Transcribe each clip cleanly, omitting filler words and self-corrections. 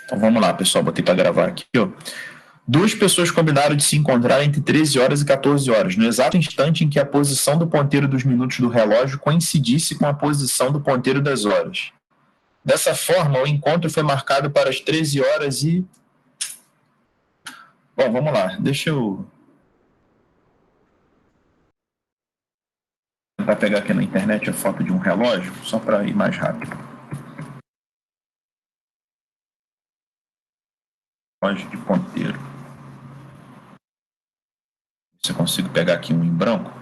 Então vamos lá, pessoal, botei para gravar aqui, ó. Duas pessoas combinaram de se encontrar entre 13 horas e 14 horas, no exato instante em que a posição do ponteiro dos minutos do relógio coincidisse com a posição do ponteiro das horas. Dessa forma, o encontro foi marcado para as 13 horas e... Bom, vamos lá, deixa eu... tentar pegar aqui na internet a foto de um relógio, só para ir mais rápido. Relógio de ponteiro. Se eu consigo pegar aqui um em branco.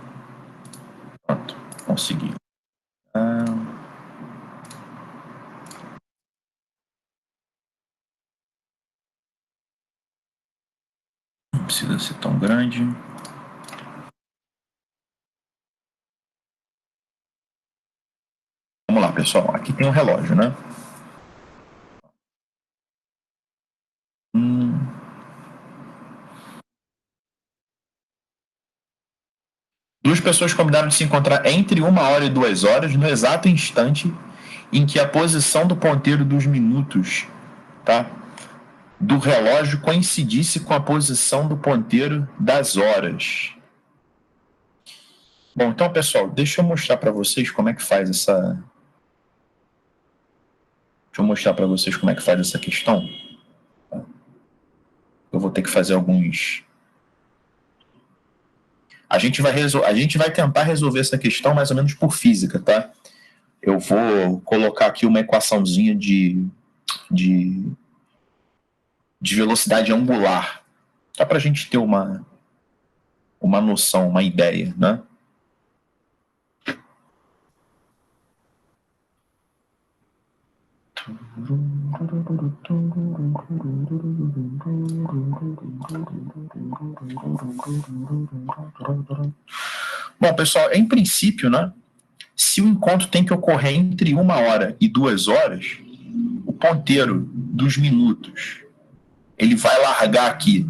Pronto, consegui. Não precisa ser tão grande. Vamos lá, pessoal. Aqui tem um relógio, né? Duas pessoas combinaram de se encontrar entre 1 hora e 2 horas, no exato instante em que a posição do ponteiro dos minutos, tá, do relógio coincidisse com a posição do ponteiro das horas. Bom, então, pessoal, deixa eu mostrar para vocês como é que faz essa... Deixa eu mostrar para vocês como é que faz essa questão. Eu vou ter que fazer alguns... A gente vai tentar resolver essa questão mais ou menos por física, tá? Eu vou colocar aqui uma equaçãozinha de velocidade angular, só para a gente ter uma noção, uma ideia, né? Bom, pessoal, em princípio, né, se o encontro tem que ocorrer entre 1 hora e 2 horas, o ponteiro dos minutos ele vai largar aqui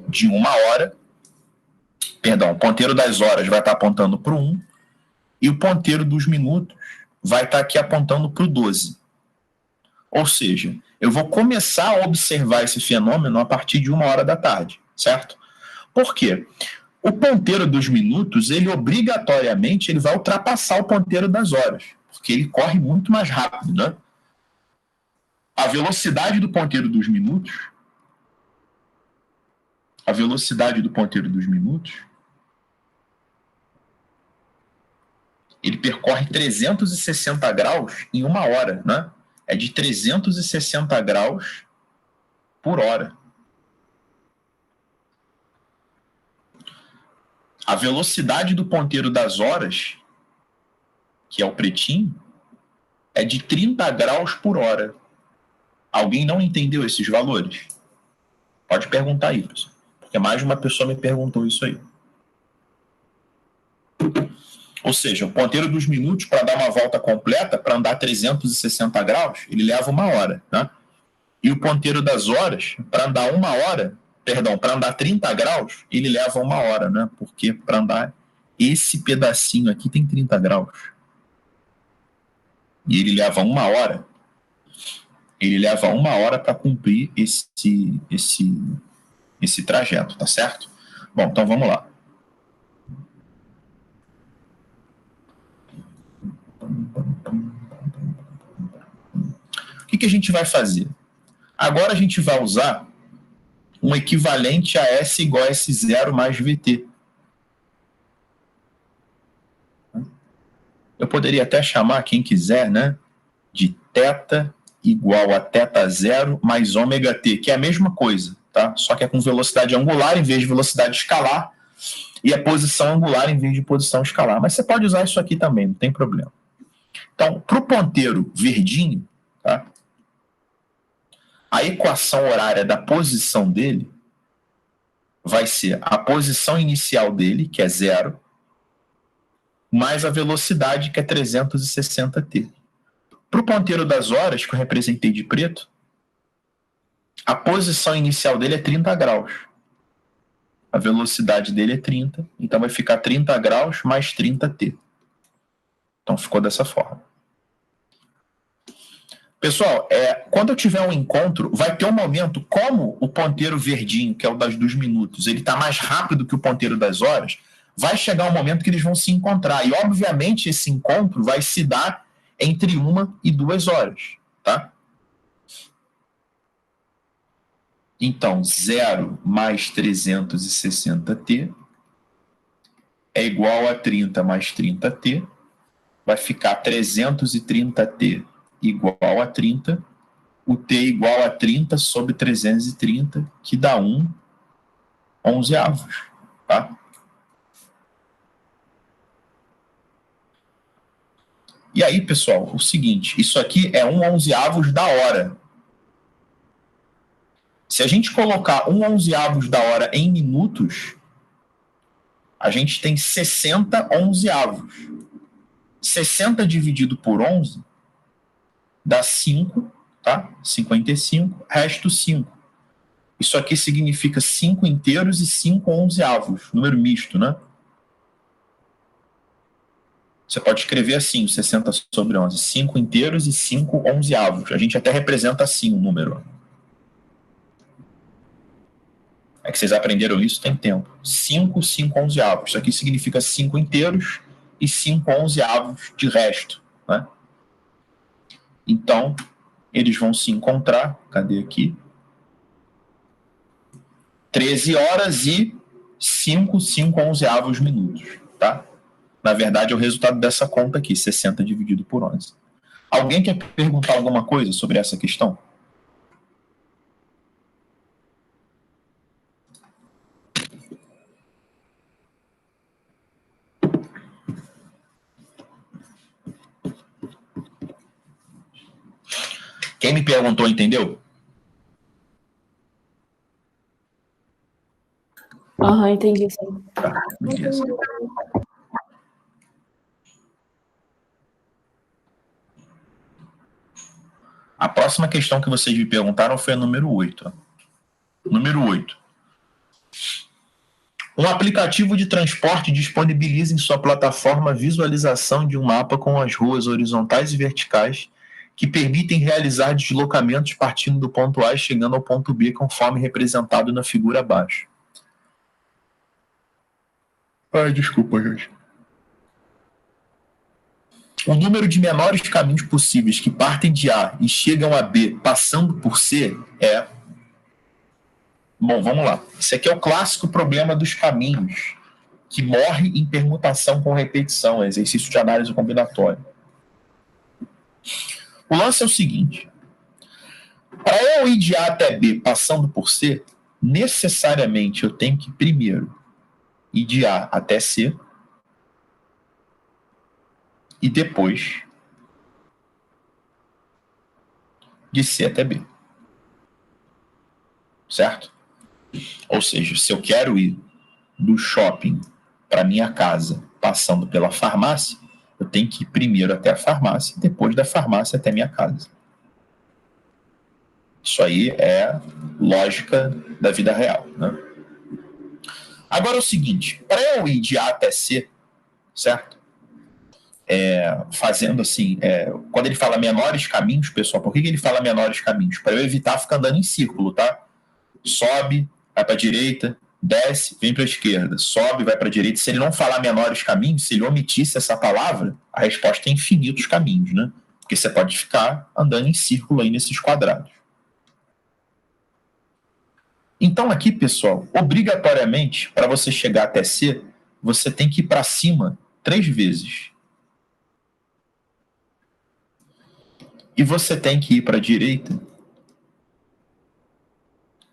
de 1 hora, perdão, o ponteiro das horas vai estar apontando para o 1 e o ponteiro dos minutos vai estar aqui apontando para o 12. Ou seja, eu vou começar a observar esse fenômeno a partir de 1 hora da tarde, certo? Por quê? O ponteiro dos minutos, ele obrigatoriamente ele vai ultrapassar o ponteiro das horas, porque ele corre muito mais rápido, né? A velocidade do ponteiro dos minutos, ele percorre 360 graus em 1 hora, né? É de 360 graus por hora. A velocidade do ponteiro das horas, que é o pretinho, é de 30 graus por hora. Alguém não entendeu esses valores? Pode perguntar aí, pessoal, porque mais de uma pessoa me perguntou isso aí. Ou seja, o ponteiro dos minutos, para dar uma volta completa, para andar 360 graus, ele leva 1 hora, né? E o ponteiro das horas, para andar 1 hora, para andar 30 graus, ele leva 1 hora, né? Porque para andar esse pedacinho aqui tem 30 graus. E ele leva 1 hora. Ele leva 1 hora para cumprir esse trajeto, tá certo? Bom, então vamos lá. O que a gente vai fazer? Agora a gente vai usar um equivalente a S igual a S0 mais VT. Eu poderia até chamar, quem quiser, né, de θ igual a θ0 mais ômega t, que é a mesma coisa, tá? Só que é com velocidade angular em vez de velocidade escalar e a posição angular em vez de posição escalar. Mas você pode usar isso aqui também, não tem problema. Então, para o ponteiro verdinho, tá? A equação horária da posição dele vai ser a posição inicial dele, que é 0, mais a velocidade, que é 360t. Para o ponteiro das horas, que eu representei de preto, a posição inicial dele é 30 graus. A velocidade dele é 30, então vai ficar 30 graus mais 30t. Então ficou dessa forma. Pessoal, quando eu tiver um encontro, vai ter um momento, como o ponteiro verdinho, que é o dos minutos, ele está mais rápido que o ponteiro das horas, vai chegar um momento que eles vão se encontrar. E, obviamente, esse encontro vai se dar entre 1 e 2 horas. Tá? Então, 0 mais 360t é igual a 30 mais 30t. Vai ficar 330t igual a 30. O t igual a 30 sobre 330, que dá 1/11. Tá? E aí, pessoal, o seguinte, isso aqui é 1/11 da hora. Se a gente colocar 1/11 da hora em minutos, a gente tem 60/11. 60 dividido por 11 dá 5, tá? 55, resto 5. Isso aqui significa 5 inteiros e 5/11, número misto, né? Você pode escrever assim, 60 sobre 11, 5 inteiros e 5/11. A gente até representa assim o número. É que vocês aprenderam isso tem tempo. 5, 5/11. Isso aqui significa 5 inteiros e 5/11 de resto, né? Então, eles vão se encontrar, cadê aqui? 13 horas e 5/11 minutos, tá? Na verdade, é o resultado dessa conta aqui, 60 dividido por 11. Alguém quer perguntar alguma coisa sobre essa questão? Quem me perguntou, entendeu? Entendi, sim. Tá, beleza. A próxima questão que vocês me perguntaram foi a número 8. Número 8. Um aplicativo de transporte disponibiliza em sua plataforma a visualização de um mapa com as ruas horizontais e verticais que permitem realizar deslocamentos partindo do ponto A e chegando ao ponto B, conforme representado na figura abaixo. Desculpa, gente. O número de menores caminhos possíveis que partem de A e chegam a B passando por C é... Bom, vamos lá. Esse aqui é o clássico problema dos caminhos, que morre em permutação com repetição, exercício de análise combinatória. O lance é o seguinte. Para eu ir de A até B passando por C, necessariamente eu tenho que primeiro ir de A até C e depois de C até B. Certo? Ou seja, se eu quero ir do shopping para minha casa passando pela farmácia, eu tenho que ir primeiro até a farmácia e depois da farmácia até minha casa. Isso aí é lógica da vida real, né? Agora é o seguinte, para eu ir de A até C, certo? Fazendo assim, quando ele fala menores caminhos, pessoal, por que ele fala menores caminhos? Para eu evitar ficar andando em círculo, tá? Sobe, vai para a direita, desce, vem para a esquerda, sobe, vai para a direita. Se ele não falar menores caminhos, se ele omitisse essa palavra, a resposta é infinitos caminhos, né? Porque você pode ficar andando em círculo aí nesses quadrados. Então aqui, pessoal, obrigatoriamente, para você chegar até C, você tem que ir para cima 3 vezes. E você tem que ir para a direita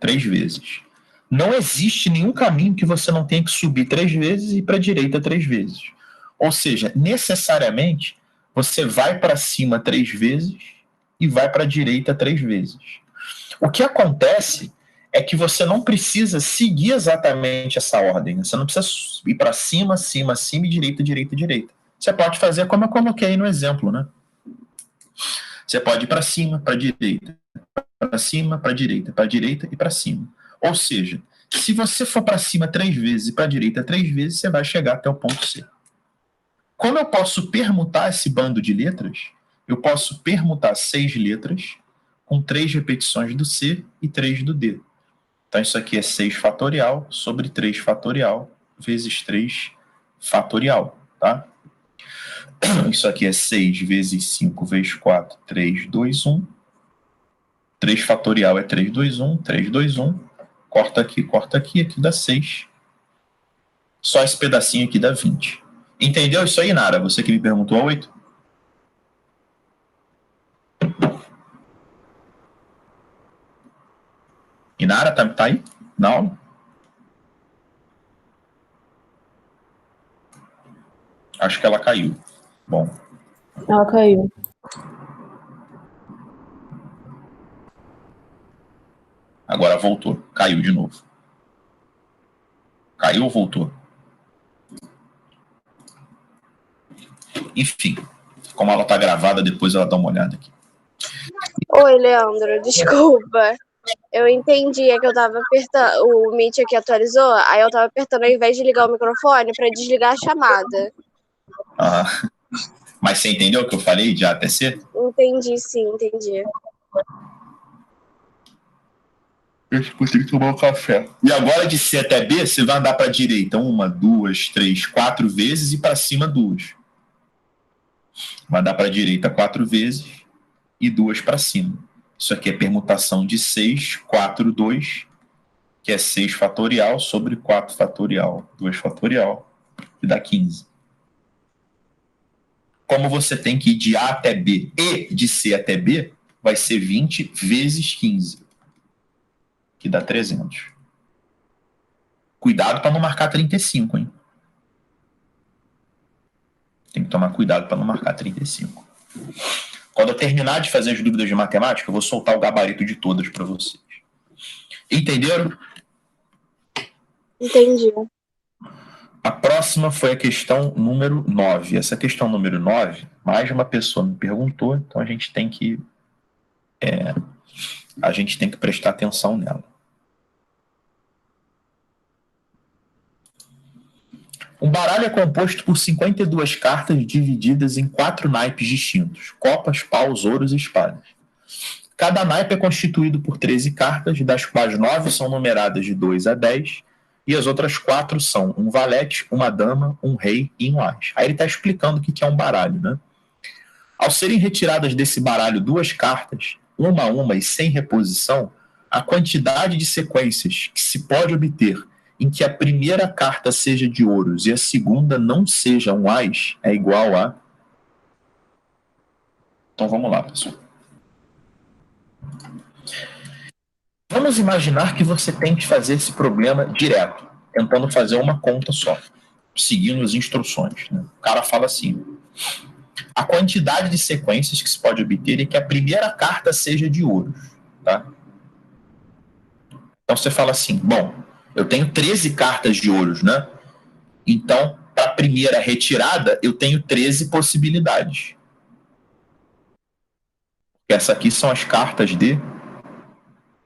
3 vezes. Não existe nenhum caminho que você não tenha que subir 3 vezes e ir para a direita 3 vezes. Ou seja, necessariamente, você vai para cima 3 vezes e vai para a direita 3 vezes. O que acontece é que você não precisa seguir exatamente essa ordem. Você não precisa ir para cima, cima, cima e direita, direita, direita. Você pode fazer como eu coloquei aí no exemplo, né? Você pode ir para cima, para direita, para cima, para direita e para cima. Ou seja, se você for para cima 3 vezes e para a direita 3 vezes, você vai chegar até o ponto C. Como eu posso permutar esse bando de letras, eu posso permutar 6 letras com 3 repetições do C e 3 do D. Então, isso aqui é 6 fatorial sobre 3 fatorial vezes 3 fatorial, tá? Isso aqui é 6 vezes 5 vezes 4, 3, 2, 1. 3 fatorial é 3, 2, 1, 3, 2, 1. Corta aqui, aqui dá 6. Só esse pedacinho aqui dá 20. Entendeu isso aí, Nara? Você que me perguntou a 8? Inara, tá aí? Não? Acho que ela caiu. Bom. Ela caiu. Agora voltou. Caiu de novo. Caiu ou voltou? Enfim. Como ela tá gravada, depois ela dá uma olhada aqui. Oi, Leandro, desculpa. Eu entendi, é que eu tava apertando. O Meet aqui atualizou, aí eu tava apertando ao invés de ligar o microfone pra desligar a chamada. Ah, mas você entendeu o que eu falei de A até C? Entendi, sim, entendi. Eu vou ter que tomar um café. E agora de C até B, você vai andar para a direita 1, 2, 3, 4 vezes e para cima 2. Vai andar para a direita 4 vezes e 2 para cima. Isso aqui é permutação de 6, 4, 2, que é 6 fatorial sobre 4 fatorial, 2 fatorial, que dá 15. Como você tem que ir de A até B e de C até B, vai ser 20 vezes 15, que dá 300. Cuidado para não marcar 35, hein? Tem que tomar cuidado para não marcar 35. Quando eu terminar de fazer as dúvidas de matemática, eu vou soltar o gabarito de todas para vocês. Entenderam? Entendi. A próxima foi a questão número 9. Essa questão número 9, mais de uma pessoa me perguntou, então a gente tem que prestar atenção nela. Um baralho é composto por 52 cartas divididas em 4 naipes distintos: copas, paus, ouros e espadas. Cada naipe é constituído por 13 cartas, das quais 9 são numeradas de 2 a 10, e as outras 4 são um valete, uma dama, um rei e um as. Aí ele está explicando o que é um baralho, né? Ao serem retiradas desse baralho 2 cartas, uma a uma e sem reposição, a quantidade de sequências que se pode obter em que a primeira carta seja de ouros e a segunda não seja um as é igual a... Então vamos lá, pessoal. Vamos imaginar que você tente fazer esse problema direto, tentando fazer uma conta só, seguindo as instruções, né? O cara fala assim: a quantidade de sequências que se pode obter é que a primeira carta seja de ouros, tá? Então você fala assim: bom, eu tenho 13 cartas de ouros, né? Então, para a primeira retirada, eu tenho 13 possibilidades. Essa aqui são as cartas de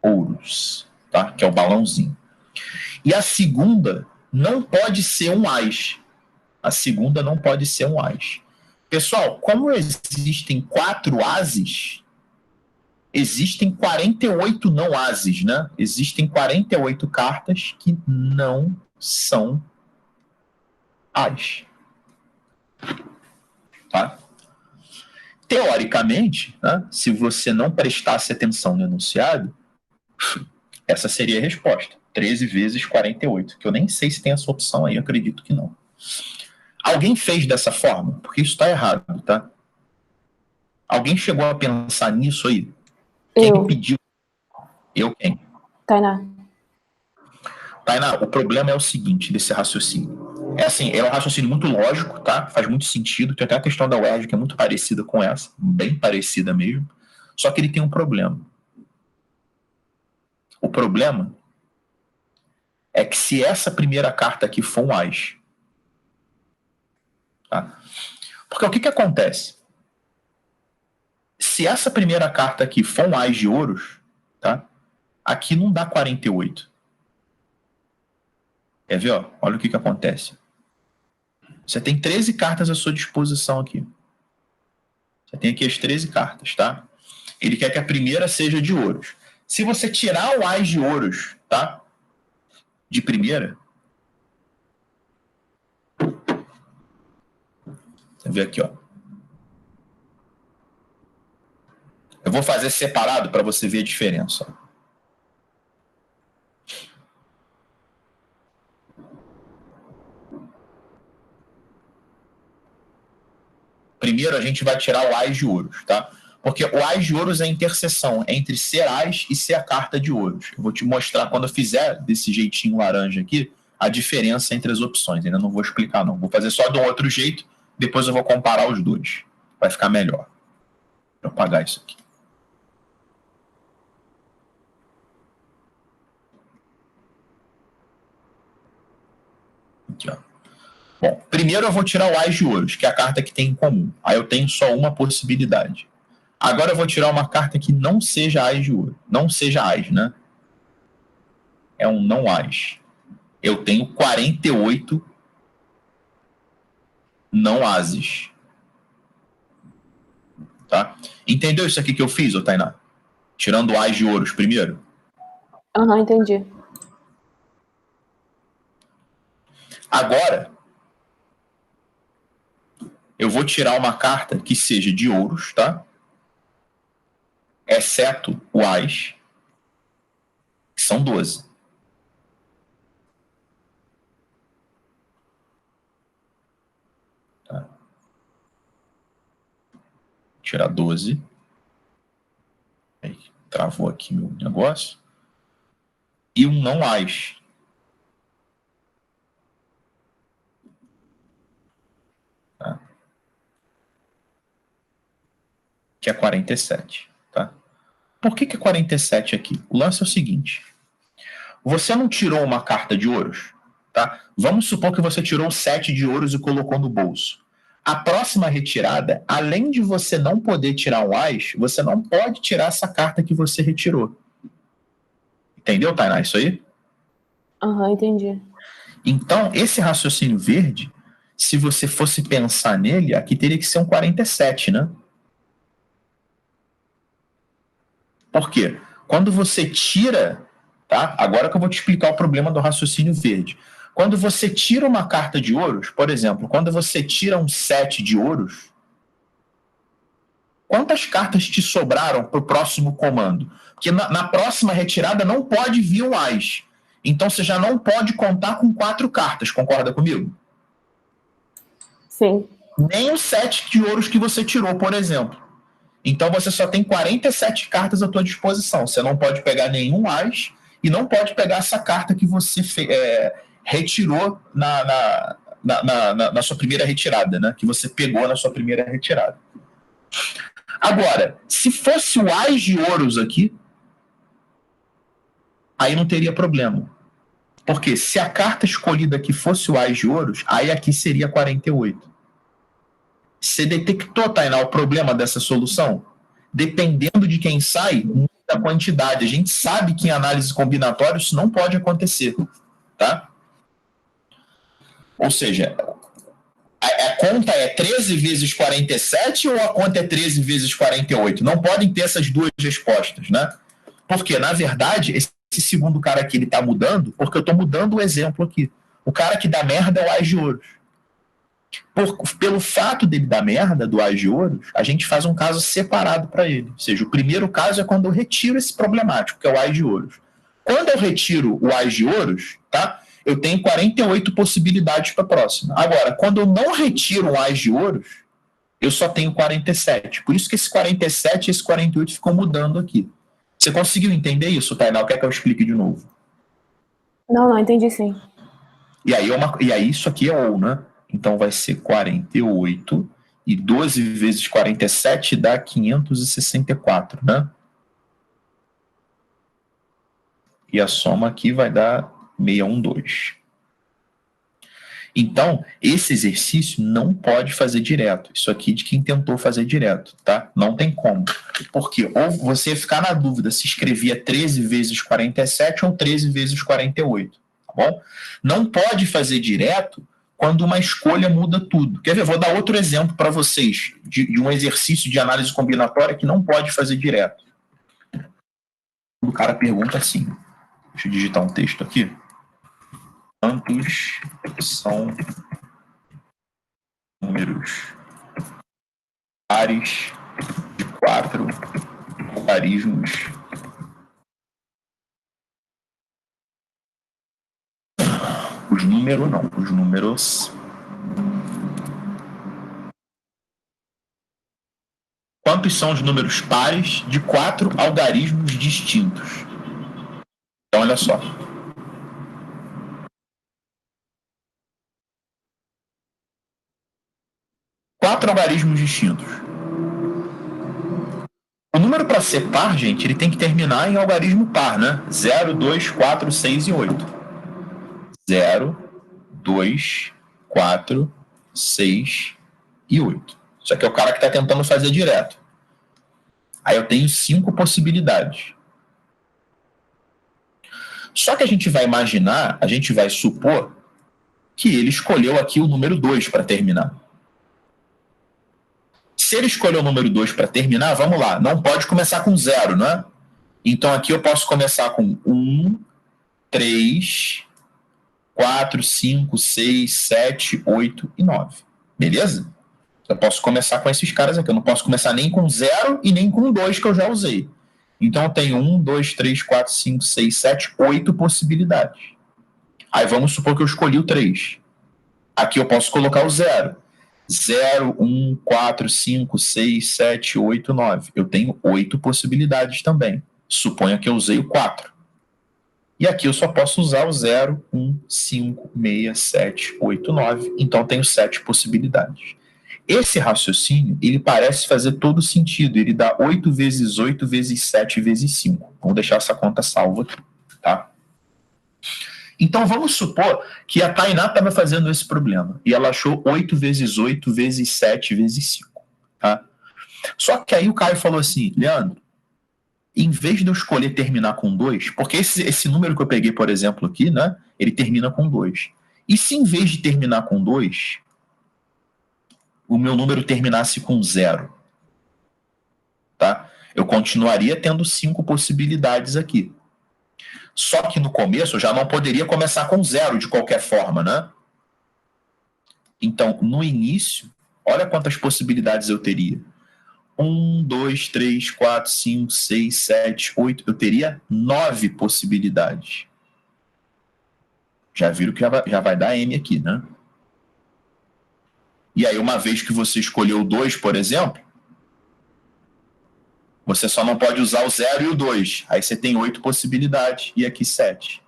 ouros, tá? Que é o balãozinho. E a segunda não pode ser um as. A segunda não pode ser um as. Pessoal, como existem 4 ases, existem 48 não ases, né? Existem 48 cartas que não são as. Tá? Teoricamente, né, se você não prestasse atenção no enunciado, essa seria a resposta. 13 vezes 48, que eu nem sei se tem essa opção aí, eu acredito que não. Alguém fez dessa forma? Porque isso está errado, tá? Alguém chegou a pensar nisso aí? Quem pediu? Eu quem? Tainá. Tainá, o problema é o seguinte desse raciocínio. É assim, é um raciocínio muito lógico, tá? Faz muito sentido. Tem até a questão da UERJ que é muito parecida com essa, bem parecida mesmo. Só que ele tem um problema. O problema é que se essa primeira carta aqui for um as, tá? Porque o que acontece? Se essa primeira carta aqui for um as de ouros, tá? Aqui não dá 48. Quer ver? Ó? Olha o que acontece. Você tem 13 cartas à sua disposição aqui. Você tem aqui as 13 cartas, tá? Ele quer que a primeira seja de ouros. Se você tirar o as de ouros, tá? De primeira. Você vê aqui, ó. Eu vou fazer separado para você ver a diferença. Primeiro a gente vai tirar o as de ouros, tá? Porque o as de ouros é a interseção entre ser as e ser a carta de ouros. Eu vou te mostrar, quando eu fizer desse jeitinho laranja aqui, a diferença entre as opções. Ainda não vou explicar, não. Vou fazer só de um outro jeito, depois eu vou comparar os dois. Vai ficar melhor. Vou apagar isso aqui. Aqui, ó. Bom, primeiro eu vou tirar o as de ouros, que é a carta que tem em comum. Aí eu tenho só uma possibilidade. Agora eu vou tirar uma carta que não seja as de ouro. Não seja as, né? É um não as. Eu tenho 48 não ases. Tá? Entendeu isso aqui que eu fiz, ô Tainá? Tirando o as de ouros primeiro? Aham, entendi. Agora, eu vou tirar uma carta que seja de ouros, tá? Exceto o as, que são 12. Tá? Tirar 12. Aí, travou aqui meu negócio. E um não as. Tá? Que é 47. Tá? Por que é 47 aqui? O lance é o seguinte. Você não tirou uma carta de ouros? Tá? Vamos supor que você tirou 7 de ouros e colocou no bolso. A próxima retirada, além de você não poder tirar um as, você não pode tirar essa carta que você retirou. Entendeu, Tainá, isso aí? Aham, entendi. Então, esse raciocínio verde, se você fosse pensar nele, aqui teria que ser um 47, né? Por quê? Quando você tira, tá? Agora que eu vou te explicar o problema do raciocínio verde. Quando você tira uma carta de ouros, por exemplo, quando você tira um 7 de ouros, quantas cartas te sobraram para o próximo comando? Porque na próxima retirada não pode vir um as. Então você já não pode contar com 4 cartas, concorda comigo? Sim. Nem o 7 de ouros que você tirou, por exemplo. Então você só tem 47 cartas à tua disposição. Você não pode pegar nenhum as e não pode pegar essa carta que você retirou na sua primeira retirada, né? Que você pegou na sua primeira retirada. Agora, se fosse o as de ouros aqui, aí não teria problema. Porque se a carta escolhida aqui fosse o as de ouros, aí aqui seria 48. Você detectou, Tainá, o problema dessa solução? Dependendo de quem sai, muita quantidade. A gente sabe que em análise combinatória isso não pode acontecer. Tá? Ou seja, a conta é 13 vezes 47 ou a conta é 13 vezes 48? Não podem ter essas duas respostas, né? Porque, na verdade, esse segundo cara aqui, ele está mudando, porque eu estou mudando o exemplo aqui. O cara que dá merda é o as de ouros. Pelo fato dele dar merda, do as de ouros, a gente faz um caso separado para ele. Ou seja, o primeiro caso é quando eu retiro esse problemático, que é o as de ouros. Quando eu retiro o as de ouros, tá? Eu tenho 48 possibilidades para a próxima. Agora, quando eu não retiro o as de ouros, eu só tenho 47. Por isso que esse 47 e esse 48 ficam mudando aqui. Você conseguiu entender isso, Tainá? Quer que eu explique de novo? Não, entendi sim. E aí isso aqui é ou, né? Então vai ser 48 e 12 vezes 47 dá 564, né? E a soma aqui vai dar 612. Então, esse exercício não pode fazer direto. Isso aqui de quem tentou fazer direto, tá? Não tem como. Porque ou você ia ficar na dúvida se escrevia 13 vezes 47 ou 13 vezes 48, tá bom? Não pode fazer direto quando uma escolha muda tudo. Quer ver? Vou dar outro exemplo para vocês de um exercício de análise combinatória que não pode fazer direto. O cara pergunta assim, deixa eu digitar um texto aqui. Quantos são números pares de 4 logaritmos os números. Quantos são os números pares de 4 algarismos distintos? Então, olha só. Quatro algarismos distintos. O número para ser par, gente, ele tem que terminar em algarismo par, né? 0, 2, 4, 6 e 8. 0, 2, 4, 6 e 8. Isso aqui é o cara que está tentando fazer direto. Aí eu tenho 5 possibilidades. Só que a gente vai imaginar, a gente vai supor que ele escolheu aqui o número 2 para terminar. Se ele escolheu o número 2 para terminar, vamos lá, não pode começar com 0, não é? Então aqui eu posso começar com 1, 3, 4, 5, 6, 7, 8 e 9. Beleza? Eu posso começar com esses caras aqui. Eu não posso começar nem com 0 e nem com 2 que eu já usei. Então eu tenho 1, 2, 3, 4, 5, 6, 7, 8 possibilidades. Aí vamos supor que eu escolhi o 3. Aqui eu posso colocar o 0. 0, 1, 4, 5, 6, 7, 8, 9. Eu tenho 8 possibilidades também. Suponha que eu usei o 4. E aqui eu só posso usar o 0, 1, 5, 6, 7, 8, 9. Então eu tenho 7 possibilidades. Esse raciocínio, ele parece fazer todo sentido. Ele dá 8 vezes 8 vezes 7 vezes 5. Vamos deixar essa conta salva aqui, tá? Então vamos supor que a Tainá estava fazendo esse problema e ela achou 8 vezes 8 vezes 7 vezes 5. Tá? Só que aí o Caio falou assim, Leandro, em vez de eu escolher terminar com 2, porque esse número que eu peguei, por exemplo, aqui, né, ele termina com 2. E se em vez de terminar com 2, o meu número terminasse com 0? Tá? Eu continuaria tendo 5 possibilidades aqui. Só que no começo eu já não poderia começar com 0 de qualquer forma, né? Então, no início, olha quantas possibilidades eu teria. 1, 2, 3, 4, 5, 6, 7, 8. Eu teria 9 possibilidades. Já viram que já vai dar M aqui, né? E aí, uma vez que você escolheu o 2, por exemplo, você só não pode usar o 0 e o 2. Aí você tem 8 possibilidades. E aqui 7.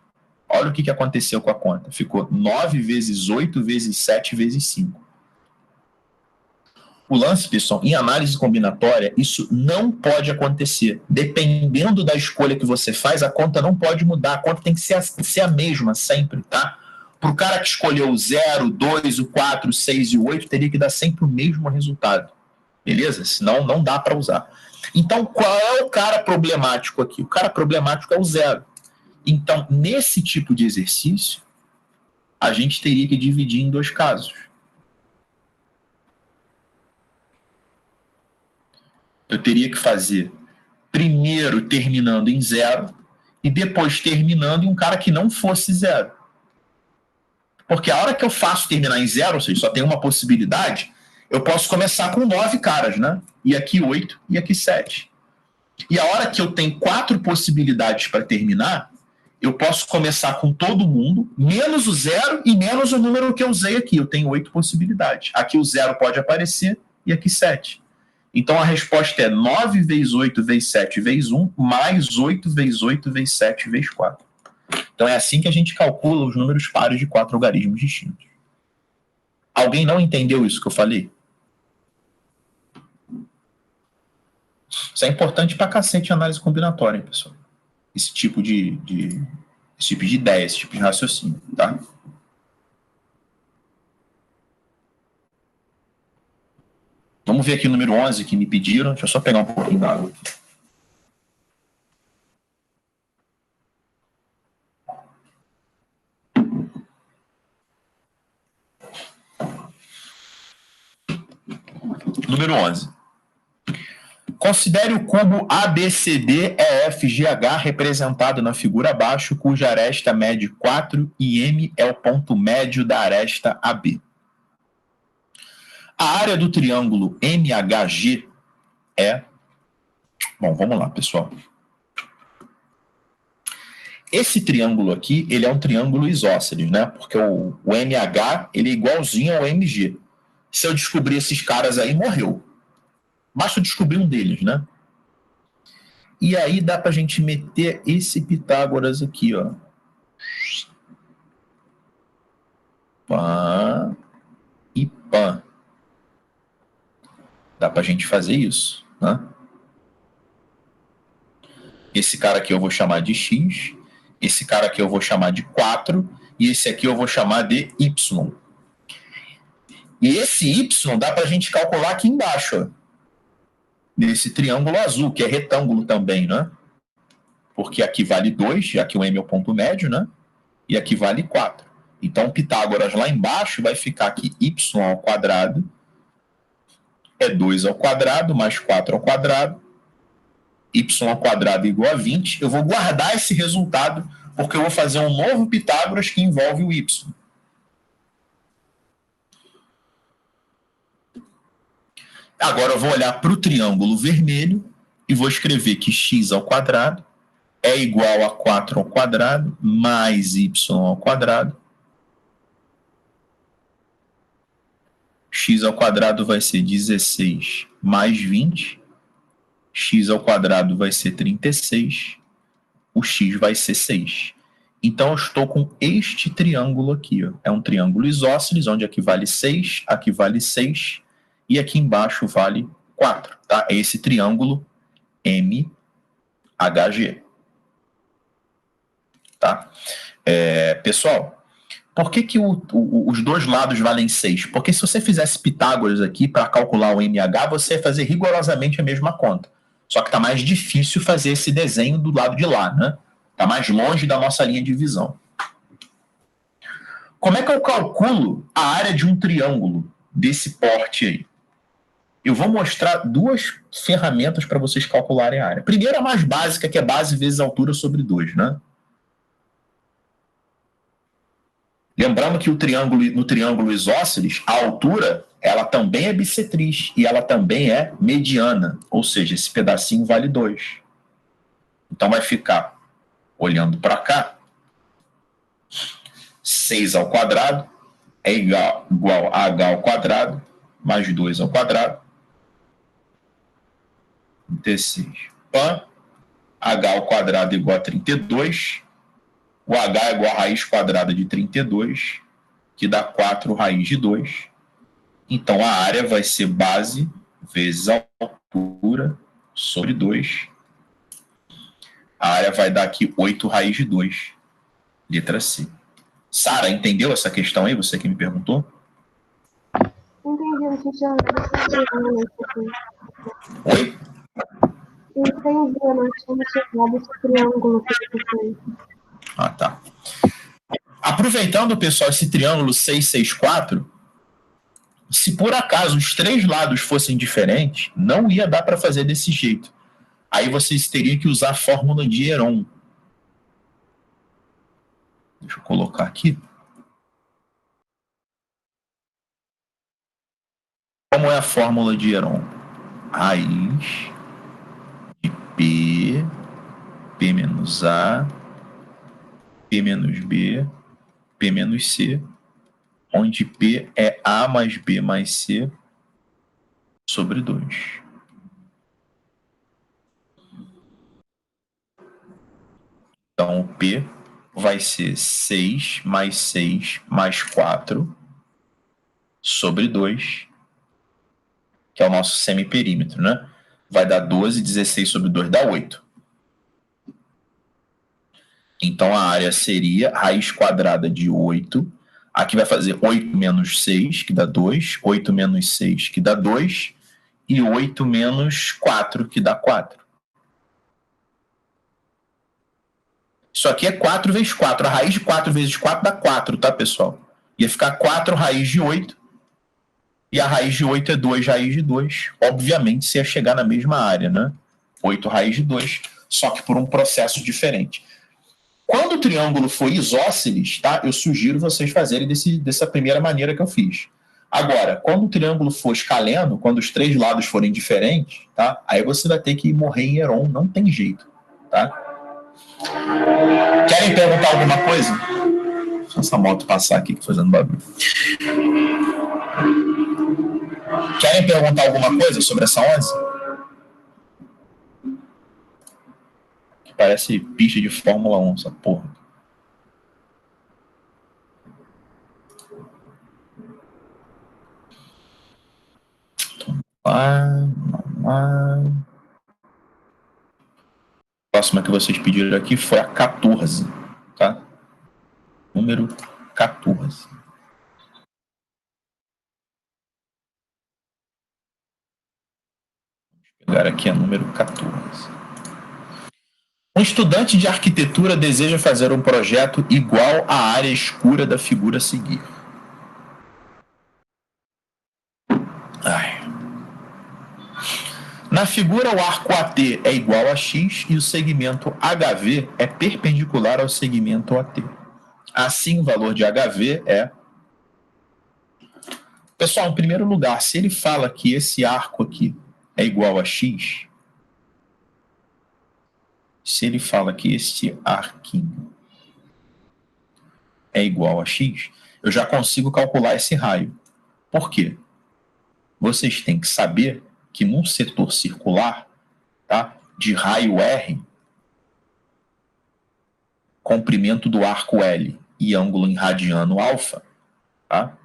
Olha o que aconteceu com a conta. Ficou 9 vezes 8 vezes 7 vezes 5. O lance, pessoal, em análise combinatória, isso não pode acontecer. Dependendo da escolha que você faz, a conta não pode mudar. A conta tem que ser a mesma sempre, tá? Para o cara que escolheu o 0, o 2, o 4, o 6 e o 8, teria que dar sempre o mesmo resultado. Beleza? Senão não dá para usar. Então, qual é o cara problemático aqui? O cara problemático é o 0. Então, nesse tipo de exercício, a gente teria que dividir em 2 casos. Eu teria que fazer primeiro terminando em 0 e depois terminando em um cara que não fosse 0. Porque a hora que eu faço terminar em 0, ou seja, só tem uma possibilidade, eu posso começar com 9 caras, né? E aqui 8 e aqui 7. E a hora que eu tenho 4 possibilidades para terminar, eu posso começar com todo mundo, menos o 0 e menos o número que eu usei aqui. Eu tenho 8 possibilidades. Aqui o 0 pode aparecer e aqui 7. Então a resposta é 9 vezes 8 vezes 7 vezes 1, mais 8 vezes 8 vezes 7 vezes 4. Então é assim que a gente calcula os números pares de 4 algarismos distintos. Alguém não entendeu isso que eu falei? Isso é importante pra cacete em análise combinatória, hein, pessoal? Esse tipo de ideia, esse tipo de raciocínio, tá? Vamos ver aqui o número 11 que me pediram. Deixa eu só pegar um pouquinho d'água aqui. Número 11. Considere o cubo ABCDEFGH representado na figura abaixo, cuja aresta mede 4 e M é o ponto médio da aresta AB. A área do triângulo MHG é... Bom, vamos lá, pessoal. Esse triângulo aqui, ele é um triângulo isósceles, né? Porque o MH, ele é igualzinho ao MG. Se eu descobrir esses caras aí, morreu. Basta eu descobrir um deles, né? E aí dá pra gente meter esse Pitágoras aqui, ó. Pã e pã. Dá pra gente fazer isso, né? Esse cara aqui eu vou chamar de X, esse cara aqui eu vou chamar de 4 e esse aqui eu vou chamar de Y. E esse Y dá pra gente calcular aqui embaixo, ó. Nesse triângulo azul, que é retângulo também, né? Porque aqui vale 2, já que o M é o ponto médio, né? E aqui vale 4. Então, Pitágoras lá embaixo vai ficar aqui y ao quadrado é 2 ao quadrado mais 4 ao quadrado. Y ao quadrado igual a 20. Eu vou guardar esse resultado porque eu vou fazer um novo Pitágoras que envolve o Y. Agora eu vou olhar para o triângulo vermelho e vou escrever que x ao quadrado é igual a 4 ao quadrado mais y ao quadrado. X ao quadrado vai ser 16 mais 20. X ao quadrado vai ser 36. O x vai ser 6. Então eu estou com este triângulo aqui. Ó. É um triângulo isósceles, onde aqui vale 6, aqui vale 6. E aqui embaixo vale 4, tá? É esse triângulo MHG. Tá? Pessoal, por que os dois lados valem 6? Porque se você fizesse Pitágoras aqui para calcular o MH, você ia fazer rigorosamente a mesma conta. Só que está mais difícil fazer esse desenho do lado de lá, né? Está mais longe da nossa linha de visão. Como é que eu calculo a área de um triângulo desse porte aí? Eu vou mostrar duas ferramentas para vocês calcularem a área. Primeiro, a mais básica, que é base vezes altura sobre 2, né? Lembrando que no triângulo isósceles, a altura, ela também é bissetriz e ela também é mediana, ou seja, esse pedacinho vale 2. Então vai ficar, olhando para cá, 6 ao quadrado é igual a h ao quadrado mais 2 ao quadrado. 36. Pã, h ao quadrado igual a 32. O h é igual a raiz quadrada de 32, que dá 4 raiz de 2. Então, a área vai ser base vezes a altura sobre 2. A área vai dar aqui 8 raiz de 2. Letra C. Sara, entendeu essa questão aí? Você que me perguntou? Entendi, a gente já Oi? entendi, eu não tinha chegado esse triângulo que você fez. Ah, tá. Aproveitando, pessoal, esse triângulo 6, 6, 4, se por acaso os três lados fossem diferentes, não ia dar para fazer desse jeito. Aí vocês teriam que usar a fórmula de Heron. Deixa eu colocar aqui. Como é a fórmula de Heron? Raiz de P menos A, P menos B, P menos C, onde P é A mais B mais C sobre 2. Então, o P vai ser 6 mais 4 sobre 2, que é o nosso semiperímetro, né? Vai dar 12, 16 sobre 2 dá 8. Então, a área seria raiz quadrada de 8. Aqui vai fazer 8 menos 6, que dá 2. 8 menos 6, que dá 2. E 8 menos 4, que dá 4. Isso aqui é 4 vezes 4. A raiz de 4 vezes 4 dá 4, tá, pessoal? Ia ficar 4 raiz de 8. E a raiz de 8 é 2 raiz de 2. Obviamente, você ia chegar na mesma área, né? 8 raiz de 2, só que por um processo diferente. Quando o triângulo for isósceles, tá? Eu sugiro vocês fazerem dessa primeira maneira que eu fiz. Agora, quando o triângulo for escaleno, quando os três lados forem diferentes, tá? Aí você vai ter que morrer em Heron, não tem jeito, tá? Querem perguntar alguma coisa? Deixa essa moto passar aqui, fazendo barulho. Querem perguntar alguma coisa sobre essa 11? Que parece pista de Fórmula 1, essa porra. A próxima que vocês pediram aqui foi a 14, tá? Número 14. Vou pegar aqui a número 14. Um estudante de arquitetura deseja fazer um projeto igual à área escura da figura a seguir. Na figura, o arco AT é igual a X e o segmento HV é perpendicular ao segmento AT. Assim, o valor de HV é... Pessoal, em primeiro lugar, se ele fala que esse arco aqui é igual a X, se ele fala que este arquinho é igual a X, eu já consigo calcular esse raio. Por quê? Vocês têm que saber que num setor circular, tá, de raio R, comprimento do arco L e ângulo em radiano alfa, tá,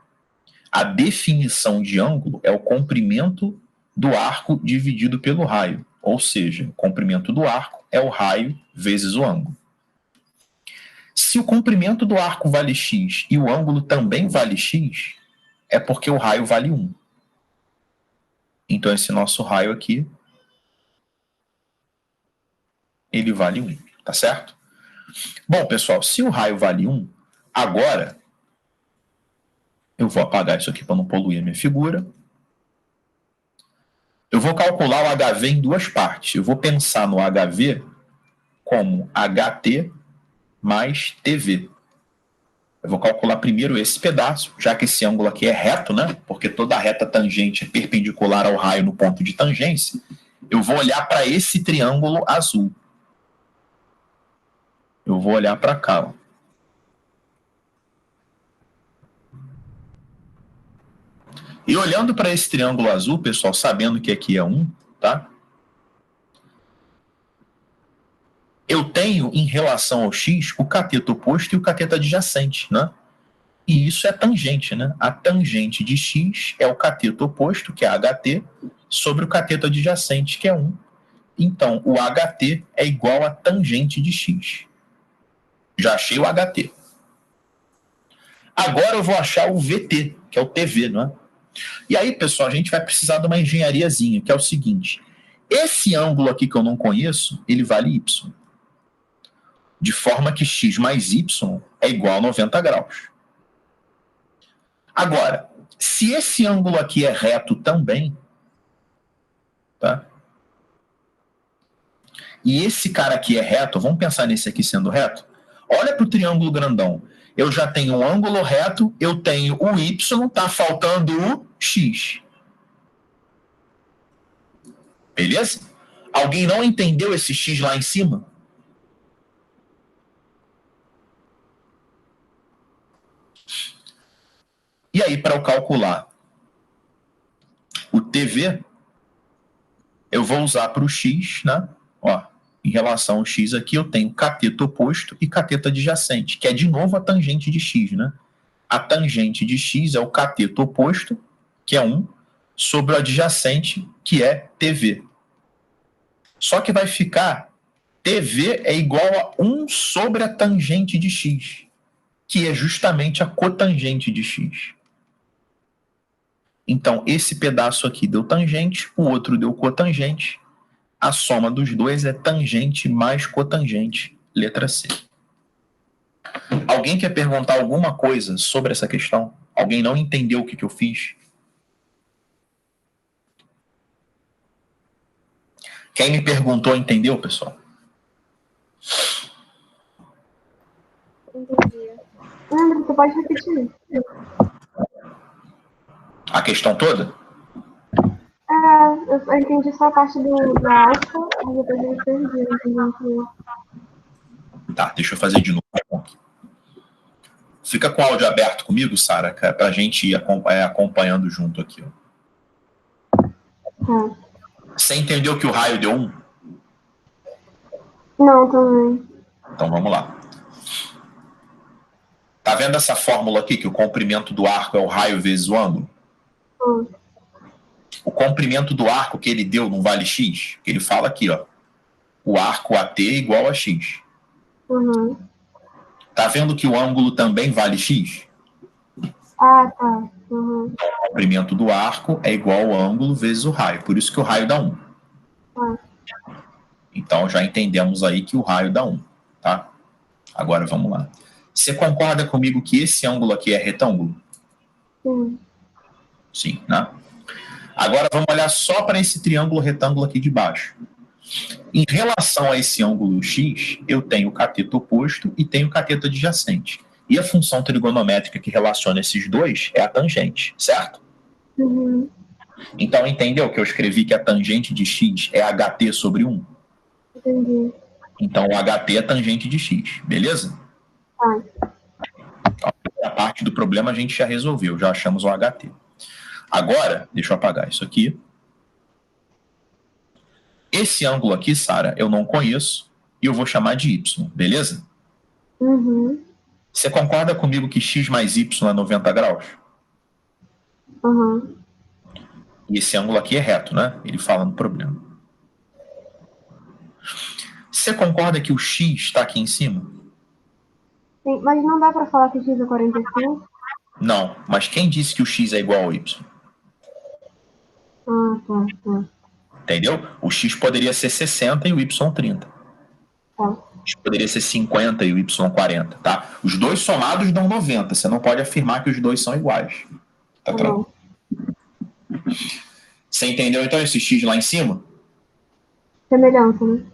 a definição de ângulo é o comprimento do arco dividido pelo raio. Ou seja, o comprimento do arco é o raio vezes o ângulo. Se o comprimento do arco vale x e o ângulo também vale x, é porque o raio vale 1. Então, esse nosso raio aqui, ele vale 1, tá certo? Bom, pessoal, se o raio vale 1, agora eu vou apagar isso aqui para não poluir a minha figura. Eu vou calcular o HV em duas partes. Eu vou pensar no HV como HT mais TV. Eu vou calcular primeiro esse pedaço, já que esse ângulo aqui é reto, né? Porque toda reta tangente é perpendicular ao raio no ponto de tangência. Eu vou olhar para esse triângulo azul. Eu vou olhar para cá, ó. E olhando para esse triângulo azul, pessoal, sabendo que aqui é 1, tá? Eu tenho, em relação ao x, o cateto oposto e o cateto adjacente, né? E isso é tangente, né? A tangente de x é o cateto oposto, que é HT, sobre o cateto adjacente, que é 1. Então, o HT é igual a tangente de x. Já achei o HT. Agora eu vou achar o VT, que é o TV, não é? E aí, pessoal, a gente vai precisar de uma engenhariazinha, que é o seguinte. Esse ângulo aqui que eu não conheço, ele vale y. De forma que x mais y é igual a 90 graus. Agora, se esse ângulo aqui é reto também, tá? E esse cara aqui é reto, vamos pensar nesse aqui sendo reto? Olha para o triângulo grandão. Eu já tenho um ângulo reto, eu tenho o y, está faltando o x. Beleza? Alguém não entendeu esse x lá em cima? E aí, para eu calcular o TV, eu vou usar para o x, né? Ó, em relação ao x aqui, eu tenho cateto oposto e cateto adjacente, que é de novo a tangente de x, né? A tangente de x é o cateto oposto, que é 1, sobre o adjacente, que é TV. Só que vai ficar TV é igual a 1 sobre a tangente de x, que é justamente a cotangente de x. Então, esse pedaço aqui deu tangente, o outro deu cotangente. A soma dos dois é tangente mais cotangente, letra C. Alguém quer perguntar alguma coisa sobre essa questão? Alguém não entendeu o que eu fiz? Quem me perguntou entendeu, pessoal? Entendi. Leandro, você pode repetir? A questão toda? Eu entendi só a parte do alfa, mas depois eu perdi, não entendi muito. Tá, deixa eu fazer de novo. Fica com o áudio aberto comigo, Sara, para a gente ir acompanhando junto aqui. Tá. Você entendeu que o raio deu 1? Não, também. Então vamos lá. Tá vendo essa fórmula aqui, que o comprimento do arco é o raio vezes o ângulo? O comprimento do arco que ele deu não vale x? Ele fala aqui, ó. O arco AT é igual a x. Uhum. Tá vendo que o ângulo também vale x? Ah, tá. Uhum. O comprimento do arco é igual ao ângulo vezes o raio. Por isso que o raio dá 1. Ah. Então já entendemos aí que o raio dá 1. Tá? Agora vamos lá. Você concorda comigo que esse ângulo aqui é retângulo? Sim. Sim, né? Agora vamos olhar só para esse triângulo retângulo aqui de baixo. Em relação a esse ângulo x, eu tenho o cateto oposto e tenho o cateto adjacente. E a função trigonométrica que relaciona esses dois é a tangente, certo? Uhum. Então entendeu que eu escrevi que a tangente de x é ht sobre 1? Entendi. Então o ht é tangente de x, beleza? Tá. A parte do problema a gente já resolveu, já achamos o ht. Agora, deixa eu apagar isso aqui. Esse ângulo aqui, Sara, eu não conheço e eu vou chamar de y, beleza? Uhum. Você concorda comigo que x mais y é 90 graus? Uhum. E esse ângulo aqui é reto, né? Ele fala no problema. Você concorda que o x está aqui em cima? Sim, mas não dá pra falar que x é 45? Não, mas quem disse que o x é igual ao y? Ah, tá. Entendeu? O x poderia ser 60 e o y 30. Tá. Poderia ser 50 e o y 40, tá? Os dois somados dão 90. Você não pode afirmar que os dois são iguais. Tá tranquilo? Você entendeu então esse x lá em cima? Semelhança, né?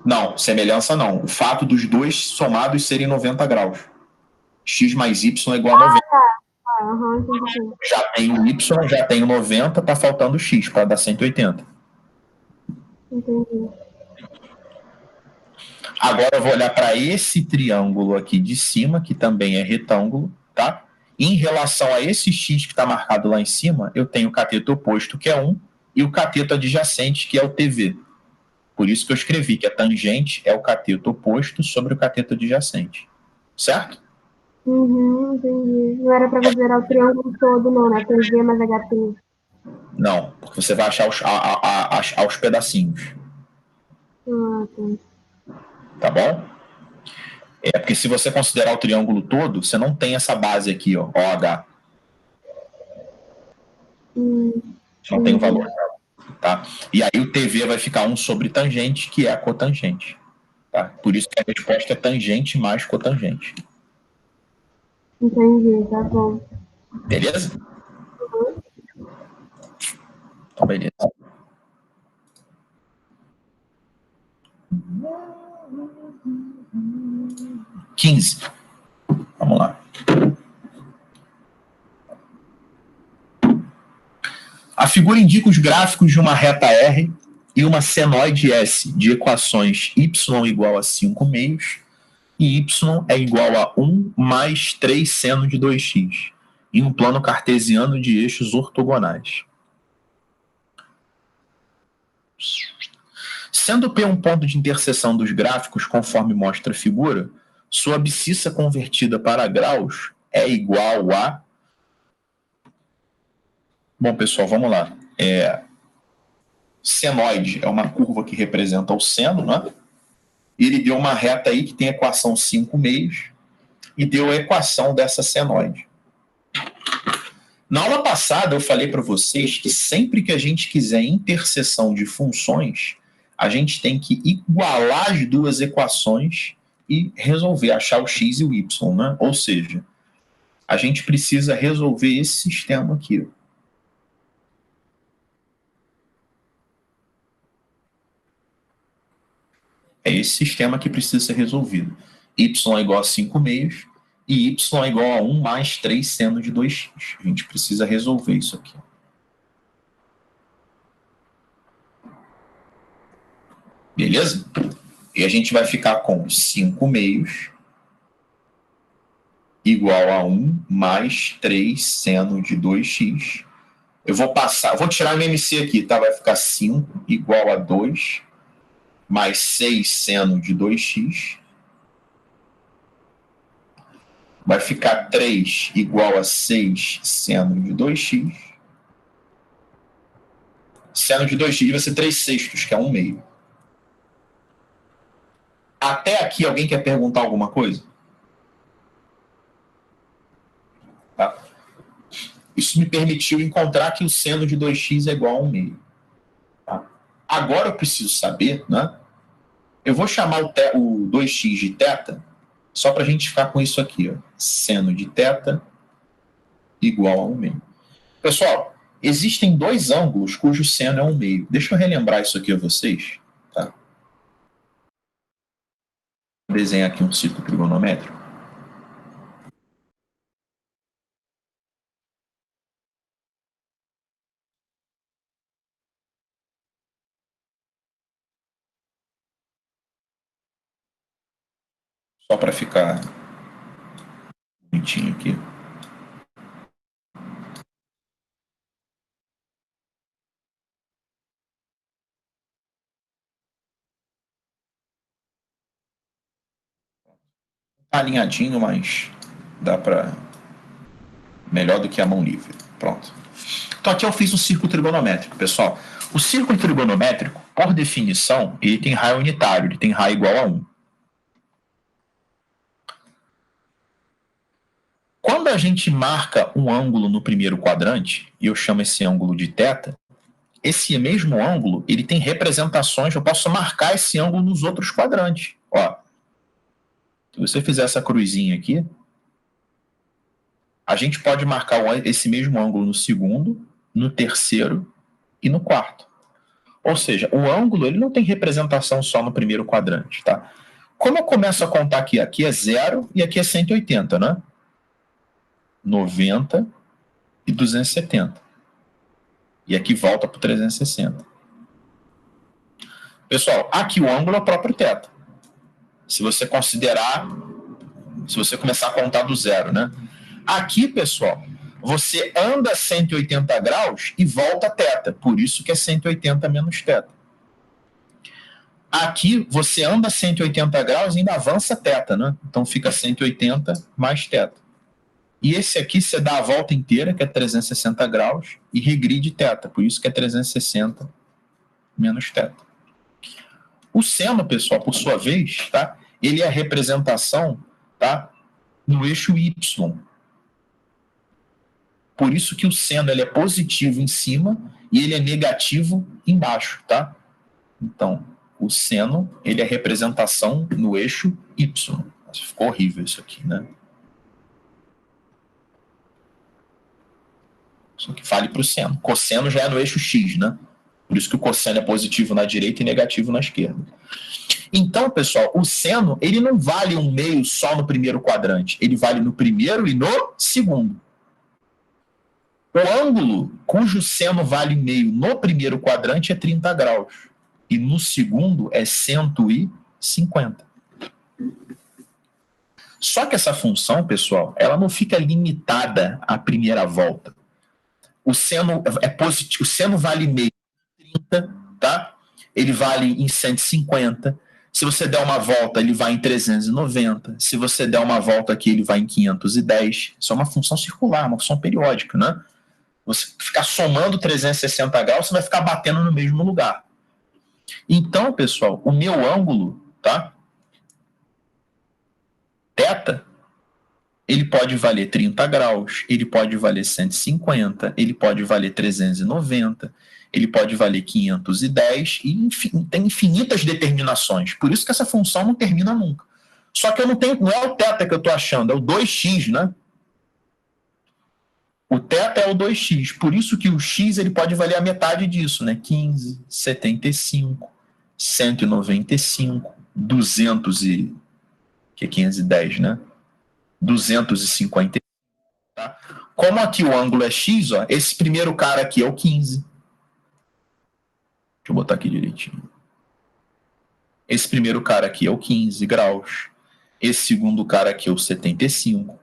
Não, semelhança não. O fato dos dois somados serem 90 graus. X mais y é igual a 90. Aham, entendi. Já tem o y, já tem o 90, tá faltando o x para dar 180. Entendi. Agora eu vou olhar para esse triângulo aqui de cima, que também é retângulo, tá? Em relação a esse x que está marcado lá em cima, eu tenho o cateto oposto, que é 1, e o cateto adjacente, que é o TV. Por isso que eu escrevi que a tangente é o cateto oposto sobre o cateto adjacente. Certo? Uhum, entendi. Não era pra considerar o triângulo todo, não, né? TV mais HT. Não, porque você vai achar aos pedacinhos. Ah, tá. Tá bom? É porque se você considerar o triângulo todo, você não tem essa base aqui, ó, OH. Não tem o valor. Tá? E aí o TV vai ficar 1 sobre tangente, que é a cotangente. Tá? Por isso que a resposta é tangente mais cotangente. Entendi, tá bom. Beleza? Então, beleza. Quinze. Vamos lá. A figura indica os gráficos de uma reta R e uma senoide S de equações y igual a 5 meios e y é igual a 1 mais 3 seno de 2x, em um plano cartesiano de eixos ortogonais. Sendo P um ponto de interseção dos gráficos conforme mostra a figura, sua abscissa convertida para graus é igual a... Bom, pessoal, vamos lá. Senoide é uma curva que representa o seno, né? Ele deu uma reta aí que tem a equação 5 meios e deu a equação dessa senoide. Na aula passada eu falei para vocês que sempre que a gente quiser interseção de funções, a gente tem que igualar as duas equações e resolver, achar o x e o y, né? Ou seja, a gente precisa resolver esse sistema aqui. É esse sistema que precisa ser resolvido. Y é igual a 5 meios e y é igual a 1 mais 3 seno de 2x. A gente precisa resolver isso aqui. Beleza? E a gente vai ficar com 5 meios igual a 1 mais 3 seno de 2x. Eu vou tirar o MC aqui, tá? Vai ficar 5 igual a 2 mais 6 seno de 2x. Vai ficar 3 igual a 6 seno de 2x. Seno de 2x vai ser 3/6, que é 1 meio. Até aqui, alguém quer perguntar alguma coisa? Tá? Isso me permitiu encontrar que o seno de 2x é igual a 1 meio. Tá? Agora eu preciso saber, né? Eu vou chamar o 2x de θ, só para a gente ficar com isso aqui. Ó. Seno de θ igual a 1 meio. Pessoal, existem dois ângulos cujo seno é 1 meio. Deixa eu relembrar isso aqui a vocês. Tá? Vou desenhar aqui um círculo trigonométrico. Só para ficar bonitinho aqui. Tá alinhadinho, mas dá para... melhor do que a mão livre. Pronto. Então aqui eu fiz um círculo trigonométrico, pessoal. O círculo trigonométrico, por definição, ele tem raio unitário, ele tem raio igual a 1. Quando a gente marca um ângulo no primeiro quadrante, e eu chamo esse ângulo de θ, esse mesmo ângulo, ele tem representações, eu posso marcar esse ângulo nos outros quadrantes. Ó, se você fizer essa cruzinha aqui, a gente pode marcar esse mesmo ângulo no segundo, no terceiro e no quarto. Ou seja, o ângulo ele não tem representação só no primeiro quadrante. Tá? Como eu começo a contar aqui? Aqui é 0 e aqui é 180, né? 90 e 270. E aqui volta para o 360. Pessoal, aqui o ângulo é o próprio θ. Se você considerar, se você começar a contar do zero, né? Aqui, pessoal, você anda 180 graus e volta θ. Por isso que é 180 menos θ. Aqui, você anda 180 graus e ainda avança θ, né? Então fica 180 mais θ. E esse aqui você dá a volta inteira, que é 360 graus, e regride θ. Por isso que é 360 menos θ. O seno, pessoal, por sua vez, tá? Ele é a representação, tá? No eixo Y. Por isso que o seno ele é positivo em cima e ele é negativo embaixo, tá? Então, o seno ele é a representação no eixo Y. Nossa, ficou horrível isso aqui, né? Isso aqui vale para o seno. Cosseno já é no eixo X, né? Por isso que o cosseno é positivo na direita e negativo na esquerda. Então, pessoal, o seno ele não vale 1 meio só no primeiro quadrante. Ele vale no primeiro e no segundo. O ângulo cujo seno vale meio no primeiro quadrante é 30 graus. E no segundo é 150. Só que essa função, pessoal, ela não fica limitada à primeira volta. O seno é positivo, o seno vale meio em 30, tá? Ele vale em 150. Se você der uma volta, ele vai em 390. Se você der uma volta aqui, ele vai em 510. Isso é uma função circular, uma função periódica, né? Você ficar somando 360 graus, você vai ficar batendo no mesmo lugar. Então, pessoal, o meu ângulo, tá? θ, ele pode valer 30 graus, ele pode valer 150, ele pode valer 390, ele pode valer 510, e enfim, tem infinitas determinações. Por isso que essa função não termina nunca. Só que eu não é o θ que eu estou achando, é o 2x, né? O θ é o 2x, por isso que o x ele pode valer a metade disso, né? 15, 75, 195. que é 510, né? 250. Tá? Como aqui o ângulo é x, ó, esse primeiro cara aqui é o 15. Deixa eu botar aqui direitinho. Esse primeiro cara aqui é o 15 graus. Esse segundo cara aqui é o 75.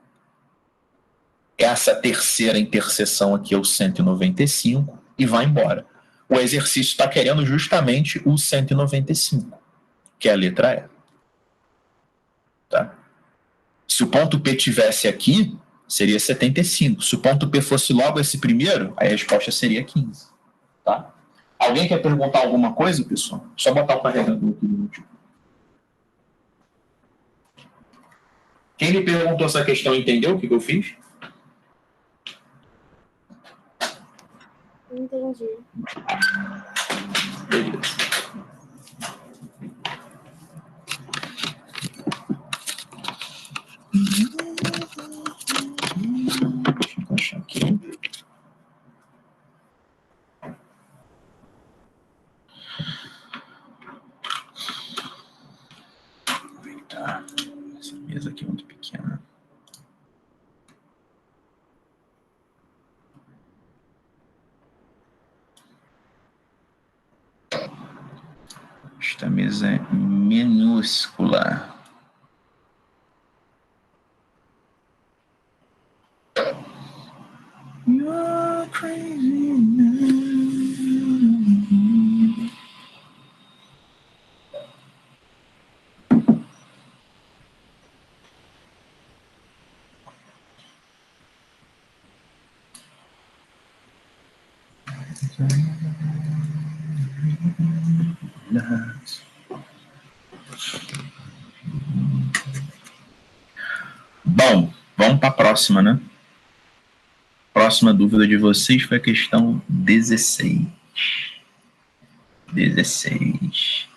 Essa terceira interseção aqui é o 195 e vai embora. O exercício está querendo justamente o 195, que é a letra E. Tá? Se o ponto P tivesse aqui, seria 75. Se o ponto P fosse logo esse primeiro, aí a resposta seria 15. Tá? Alguém quer perguntar alguma coisa, pessoal? Só botar o carregador aqui no último. Quem me perguntou essa questão entendeu o que eu fiz? Entendi. Beleza. Deixa eu achar aqui. Aproveitar. Essa mesa aqui é muito pequena. Esta mesa é minúscula. You're crazy now. Bom, vamos para a próxima, né? Próxima dúvida de vocês foi a questão 16. 16.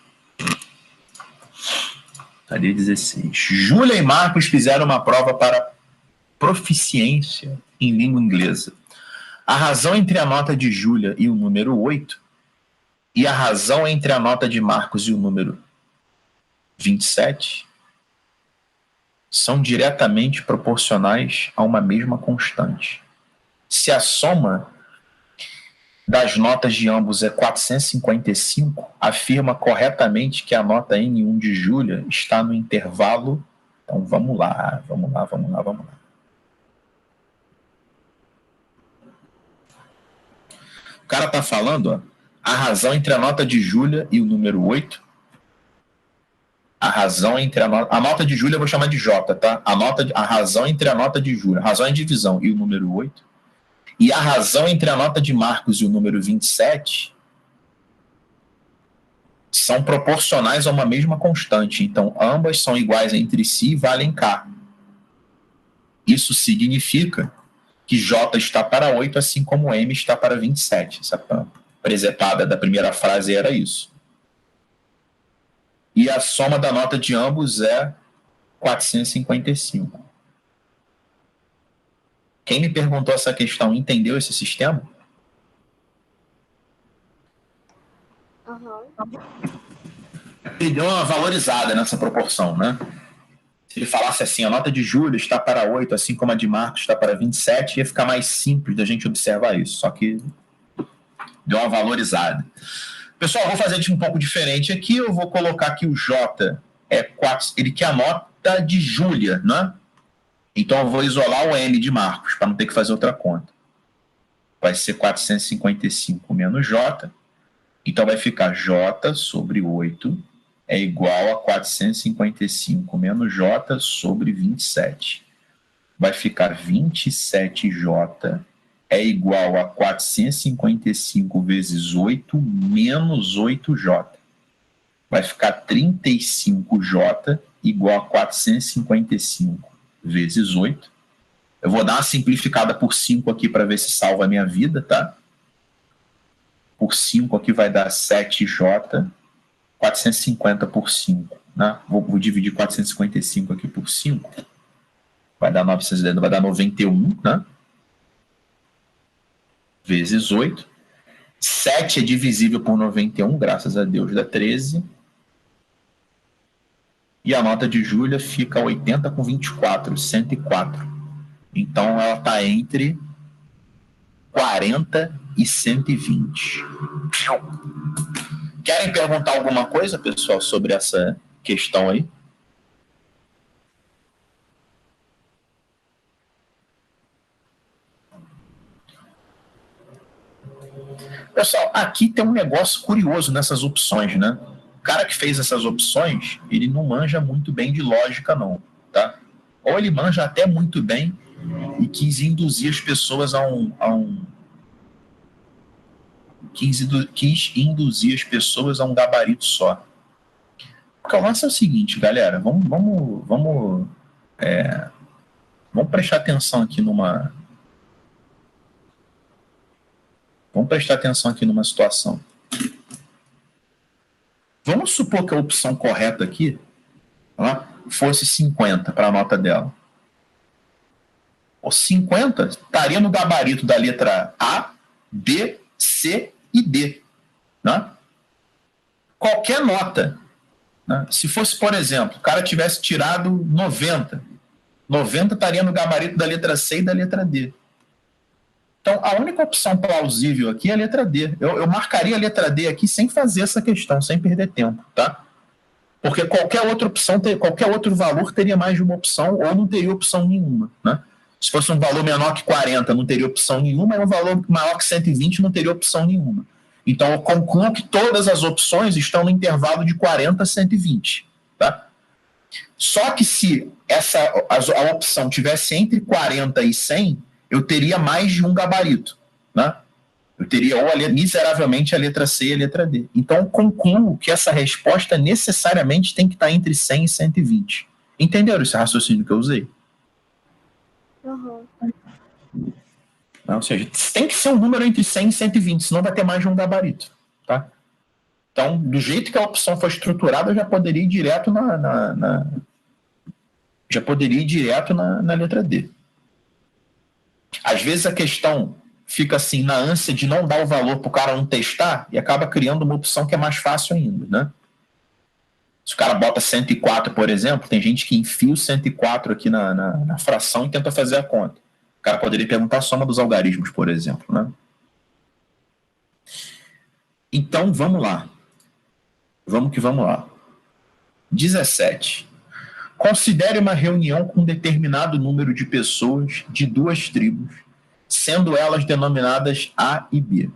Cadê 16? Júlia e Marcos fizeram uma prova para proficiência em língua inglesa. A razão entre a nota de Júlia e o número 8 e a razão entre a nota de Marcos e o número 27 são diretamente proporcionais a uma mesma constante. Se a soma das notas de ambos é 455, afirma corretamente que a nota N1 de Júlia está no intervalo. Então vamos lá. O cara está falando, ó, a razão entre a nota de Júlia e o número 8. A razão entre a nota de Júlia eu vou chamar de J, tá? A razão entre a nota de Júlia, a razão é divisão, e o número 8. E a razão entre a nota de Marcos e o número 27 são proporcionais a uma mesma constante. Então, ambas são iguais entre si e valem K. Isso significa que J está para 8, assim como M está para 27. Essa presepada da primeira frase era isso. E a soma da nota de ambos é 455. Quem me perguntou essa questão entendeu esse sistema? Ele deu uma valorizada nessa proporção, né? Se ele falasse assim, a nota de Júlia está para 8, assim como a de Marcos está para 27, ia ficar mais simples da gente observar isso. Só que deu uma valorizada. Pessoal, eu vou fazer de um pouco diferente aqui. Eu vou colocar que o J é 4, ele quer a nota de Júlia, né? Então eu vou isolar o M de Marcos, para não ter que fazer outra conta. Vai ser 455 menos J. Então vai ficar J sobre 8 é igual a 455 menos J sobre 27. Vai ficar 27J é igual a 455 vezes 8 menos 8J. Vai ficar 35J igual a 455 vezes 8. Eu vou dar uma simplificada por 5 aqui para ver se salva a minha vida, tá? Por 5 aqui vai dar 7J, 450 por 5, né? Vou dividir 455 aqui por 5. Vai dar 910, vai dar 91, né? Vezes 8. 7 é divisível por 91, graças a Deus, dá 13. E a nota de Júlia fica 80 com 24, 104. Então ela está entre 40 e 120. Querem perguntar alguma coisa, pessoal, sobre essa questão aí? Pessoal, aqui tem um negócio curioso nessas opções, né? O cara que fez essas opções, ele não manja muito bem de lógica, não, tá? Ou ele manja até muito bem e quis induzir as pessoas quis induzir as pessoas a um gabarito só. Porque o lance é o seguinte, galera, vamos prestar atenção aqui numa... Vamos prestar atenção aqui numa situação. Vamos supor que a opção correta aqui fosse 50 para a nota dela. O 50 estaria no gabarito da letra A, B, C e D. Né? Qualquer nota, né? Se fosse, por exemplo, o cara tivesse tirado 90 estaria no gabarito da letra C e da letra D. Então, a única opção plausível aqui é a letra D. Eu marcaria a letra D aqui sem fazer essa questão, sem perder tempo, tá? Porque qualquer outra opção, qualquer outro valor teria mais de uma opção ou não teria opção nenhuma, né? Se fosse um valor menor que 40, não teria opção nenhuma, e um valor maior que 120 não teria opção nenhuma. Então, eu concluo que todas as opções estão no intervalo de 40 a 120, tá? Só que se a opção tivesse entre 40 e 100, eu teria mais de um gabarito, né? Eu teria miseravelmente a letra C e a letra D. Então, eu concluo que essa resposta necessariamente tem que estar entre 100 e 120. Entenderam esse raciocínio que eu usei? Uhum. Ou seja, tem que ser um número entre 100 e 120, senão vai ter mais de um gabarito, tá? Então, do jeito que a opção foi estruturada, eu já poderia ir direto na letra D. Às vezes a questão fica assim, na ânsia de não dar o valor para o cara não testar e acaba criando uma opção que é mais fácil ainda, né? Se o cara bota 104, por exemplo, tem gente que enfia o 104 aqui na fração e tenta fazer a conta. O cara poderia perguntar a soma dos algarismos, por exemplo, né? Então, vamos lá. Vamos lá. 17. Considere uma reunião com um determinado número de pessoas de duas tribos, sendo elas denominadas A e B.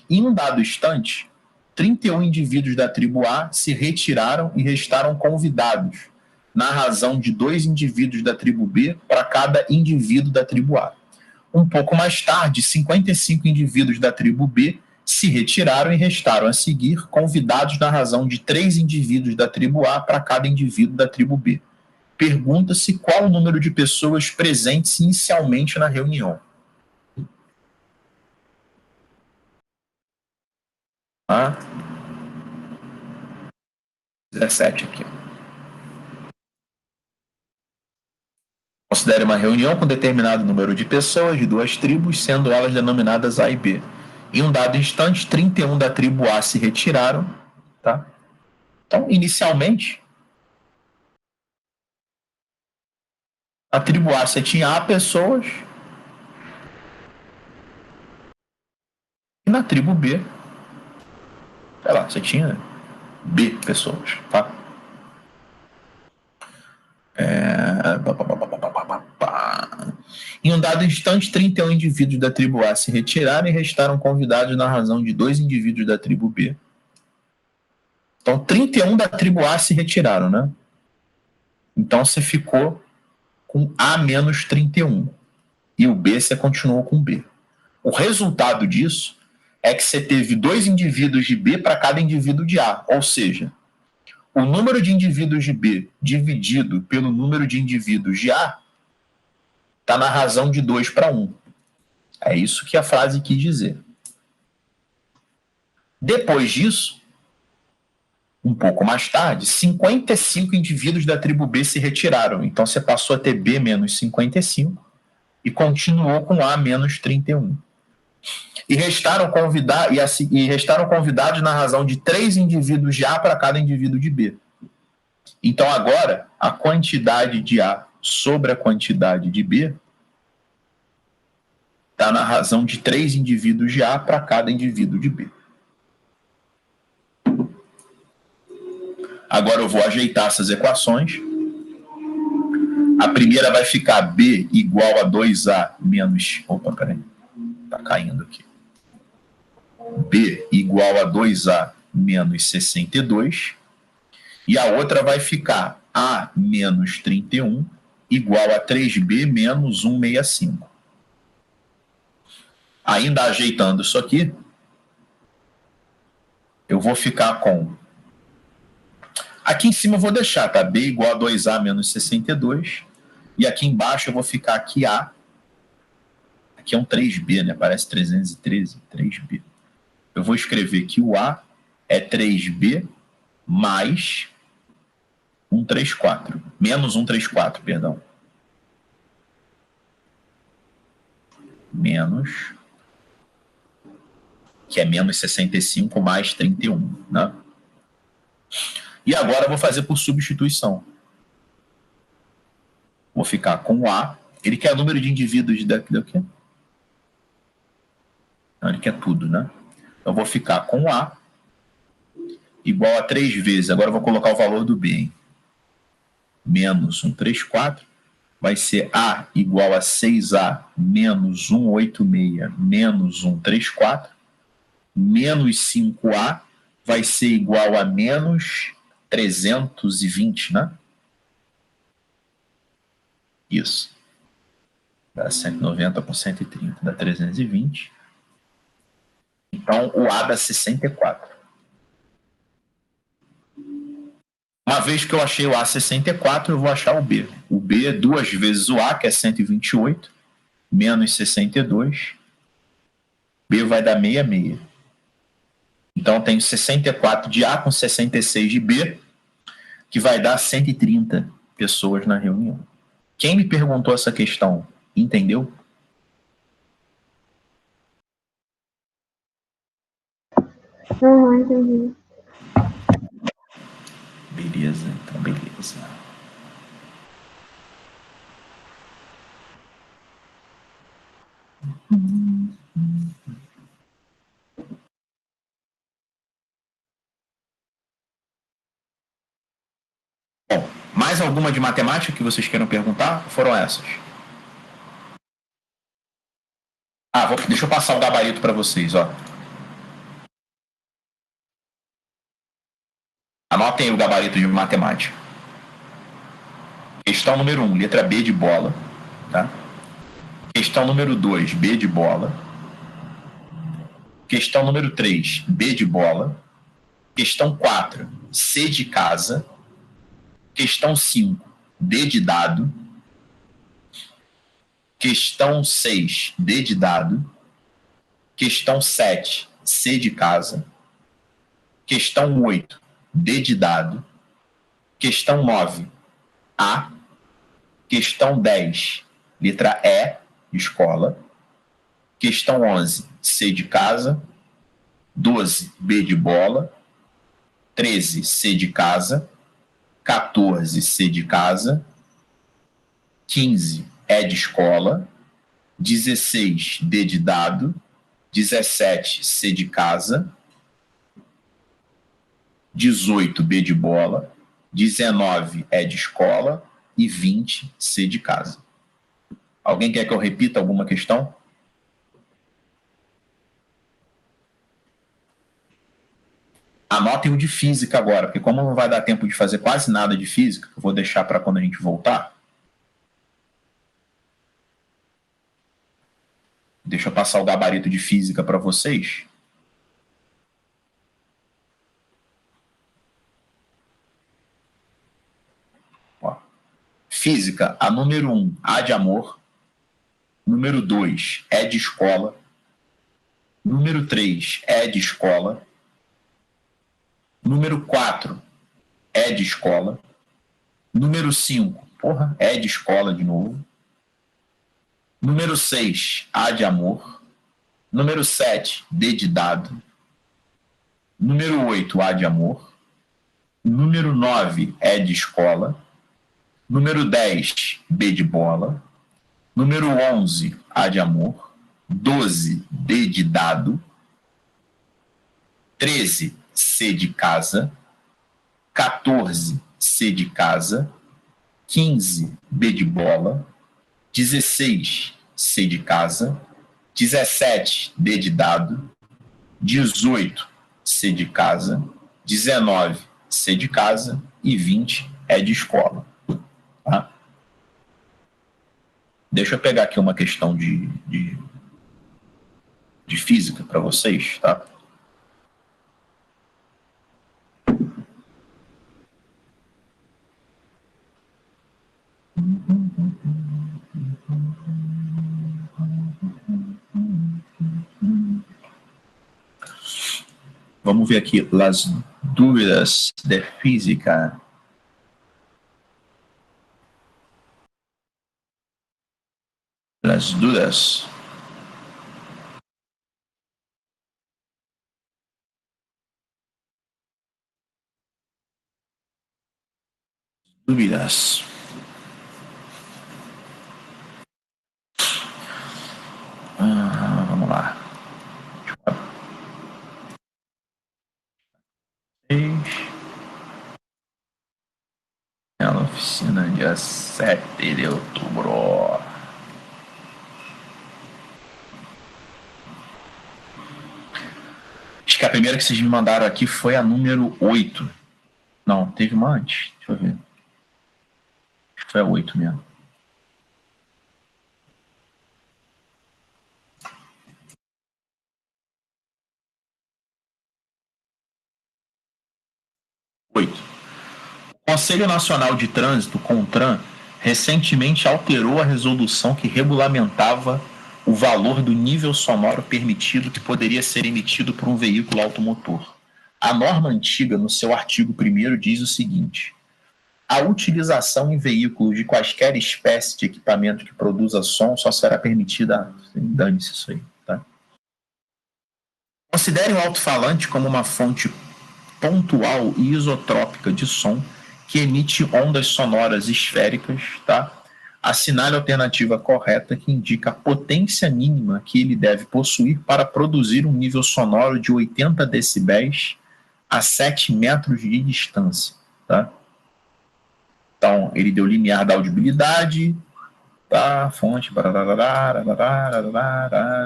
Em um dado instante, 31 indivíduos da tribo A se retiraram e restaram convidados, na razão de 2 indivíduos da tribo B para cada indivíduo da tribo A. Um pouco mais tarde, 55 indivíduos da tribo B se retiraram e restaram a seguir, convidados na razão de 3 indivíduos da tribo A para cada indivíduo da tribo B. Pergunta-se qual o número de pessoas presentes inicialmente na reunião. 17 aqui. Considere uma reunião com determinado número de pessoas de duas tribos, sendo elas denominadas A e B. Em um dado instante, 31 da tribo A se retiraram. Tá? Então, inicialmente, a tribo A você tinha A pessoas e na tribo B, sei lá, você tinha B pessoas, tá? Em um dado instante, 31 indivíduos da tribo A se retiraram e restaram convidados na razão de 2 indivíduos da tribo B. Então, 31 da tribo A se retiraram, né? Então, você ficou com A menos 31. E o B você continuou com B. O resultado disso é que você teve 2 indivíduos de B para cada indivíduo de A. Ou seja, o número de indivíduos de B dividido pelo número de indivíduos de A está na razão de 2 para 1. É isso que a frase quis dizer. Depois disso, um pouco mais tarde, 55 indivíduos da tribo B se retiraram. Então você passou a ter B menos 55 e continuou com A menos 31. E restaram convidados na razão de 3 indivíduos de A para cada indivíduo de B. Então, agora, a quantidade de A sobre a quantidade de B está na razão de 3 indivíduos de A para cada indivíduo de B. Agora eu vou ajeitar essas equações. A primeira vai ficar B igual a 2A menos... Opa, peraí. Está caindo aqui. B igual a 2A menos 62. E a outra vai ficar A menos 31 igual a 3B menos 165. Ainda ajeitando isso aqui, eu vou ficar com... Aqui em cima eu vou deixar, tá? B igual a 2A menos 62. E aqui embaixo eu vou ficar aqui A. Aqui é um 3B, né? Parece 313, 3B. Eu vou escrever que o A é 3B mais 134. Menos 134, perdão. Menos... que é menos 65 mais 31, né? E agora eu vou fazer por substituição. Vou ficar com o A. Ele quer o número de indivíduos daqui? Não, ele quer tudo, né? Então, eu vou ficar com o A igual a 3 vezes. Agora eu vou colocar o valor do B, hein? Menos 134. Vai ser A igual a 6A menos 186 menos 134. Menos 5A vai ser igual a menos 320, né? Isso. Dá 190 por 130, dá 320. Então, o A dá 64. Uma vez que eu achei o A 64, eu vou achar o B. O B é 2 vezes o A, que é 128, menos 62. B vai dar 66. Então, eu tenho 64 de A com 66 de B, que vai dar 130 pessoas na reunião. Quem me perguntou essa questão, entendeu? Entendi. Beleza, então beleza. Bom, mais alguma de matemática que vocês queiram perguntar? Foram essas? Deixa eu passar o gabarito para vocês, ó. Anotem o gabarito de matemática. Questão número 1, letra B de bola, tá? Questão número 2, B de bola. Questão número 3, B de bola. Questão 4, C de casa. Questão 5, D de dado. Questão 6, D de dado. Questão 7, C de casa. Questão 8, D de dado. Questão 9, A. Questão 10, letra E, de escola. Questão 11, C de casa. 12, B de bola. 13, C de casa. 14, C de casa. 15, E de escola. 16, D de dado. 17, C de casa. 18, B de bola. 19, E de escola. E 20, C de casa. Alguém quer que eu repita alguma questão? Anotem o de física agora, porque como não vai dar tempo de fazer quase nada de física, eu vou deixar para quando a gente voltar. Deixa eu passar o gabarito de física para vocês. Ó. Física, a número 1, A de amor. Número 2, E de escola. Número 3, E de escola. Número 4, E de escola. Número 5, E de escola de novo. Número 6, A de amor. Número 7, D de dado. Número 8, A de amor. Número 9, E de escola. Número 10, B de bola. Número 11, A de amor. 12, D de dado. 13, C de casa. 14, C de casa. 15, B de bola. 16, C de casa. 17, D de dado. 18, C de casa. 19, C de casa. E 20, E de escola. Tá? Deixa eu pegar aqui uma questão de física para vocês, tá? Vamos ver aqui as dúvidas de física. As dúvidas. Dúvidas. Vamos lá. Na oficina, dia 7 de outubro. Acho que a primeira que vocês me mandaram aqui foi a número 8. Não, teve uma antes. Deixa eu ver. Acho que foi a 8 mesmo. O Conselho Nacional de Trânsito, CONTRAN, recentemente alterou a resolução que regulamentava o valor do nível sonoro permitido que poderia ser emitido por um veículo automotor. A norma antiga, no seu artigo 1º, diz o seguinte: a utilização em veículos de quaisquer espécie de equipamento que produza som só será permitida... Dane-se isso aí, tá? Considere o alto-falante como uma fonte pontual e isotrópica de som que emite ondas sonoras esféricas, tá? Assinale a alternativa correta que indica a potência mínima que ele deve possuir para produzir um nível sonoro de 80 decibéis a 7 metros de distância, tá? Então, ele deu limiar da audibilidade, tá? Fonte,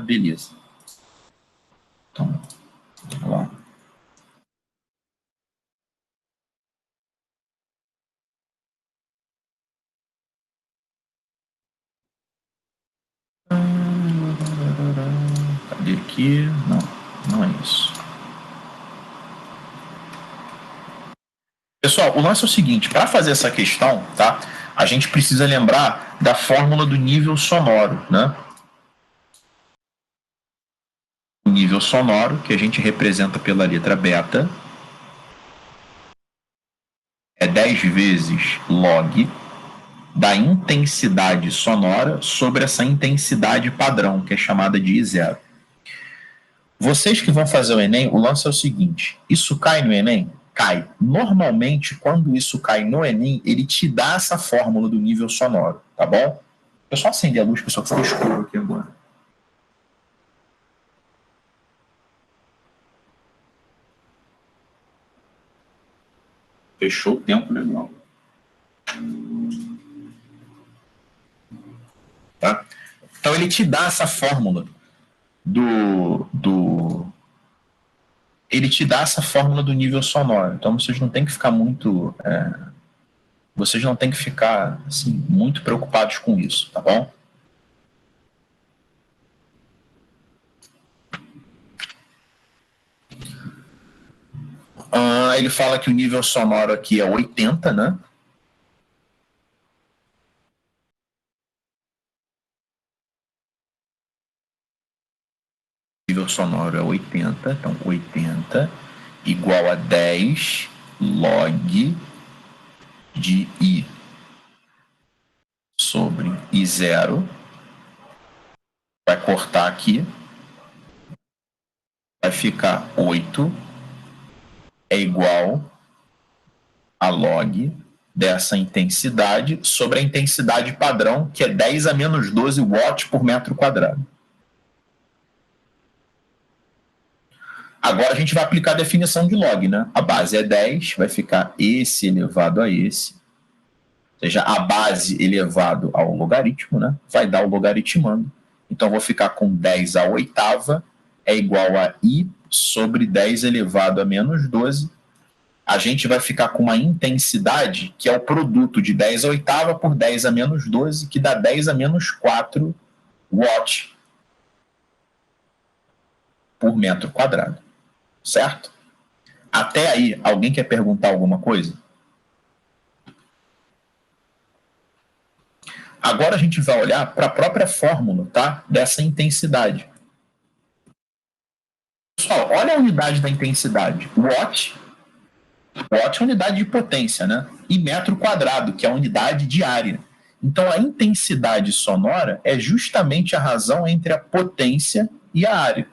beleza. Então, vamos lá. Cadê aqui? Não é isso. Pessoal, o lance é o seguinte: para fazer essa questão, tá? A gente precisa lembrar da fórmula do nível sonoro, né? O nível sonoro, que a gente representa pela letra beta, é 10 vezes log da intensidade sonora sobre essa intensidade padrão, que é chamada de I0. Vocês que vão fazer o Enem, o lance é o seguinte: isso cai no Enem? Cai. Normalmente, quando isso cai no Enem, ele te dá essa fórmula do nível sonoro, tá bom? Eu só acender a luz, pessoal, que ficou escuro aqui agora. Fechou o tempo, legal. Tá? Então, ele te dá essa fórmula ele te dá essa fórmula do nível sonoro. Então, vocês não tem que ficar muito... vocês não tem que ficar assim, muito preocupados com isso, tá bom? Ele fala que o nível sonoro aqui é 80, né? O nível sonoro é 80, então 80 igual a 10 log de I sobre I0. Vai cortar aqui. Vai ficar 8 é igual a log dessa intensidade sobre a intensidade padrão, que é 10 a menos 12 watts por metro quadrado. Agora a gente vai aplicar a definição de log, né? A base é 10, vai ficar esse elevado a esse. Ou seja, a base elevado ao logaritmo, né? Vai dar o logaritmando. Então, vou ficar com 10 à oitava é igual a i sobre 10 elevado a menos 12. A gente vai ficar com uma intensidade que é o produto de 10 à oitava por 10 a menos 12, que dá 10 a menos 4 watts por metro quadrado. Certo? Até aí, alguém quer perguntar alguma coisa? Agora a gente vai olhar para a própria fórmula, tá? Dessa intensidade. Pessoal, olha a unidade da intensidade. Watt é a unidade de potência, né? E metro quadrado, que é a unidade de área. Então, a intensidade sonora é justamente a razão entre a potência e a área.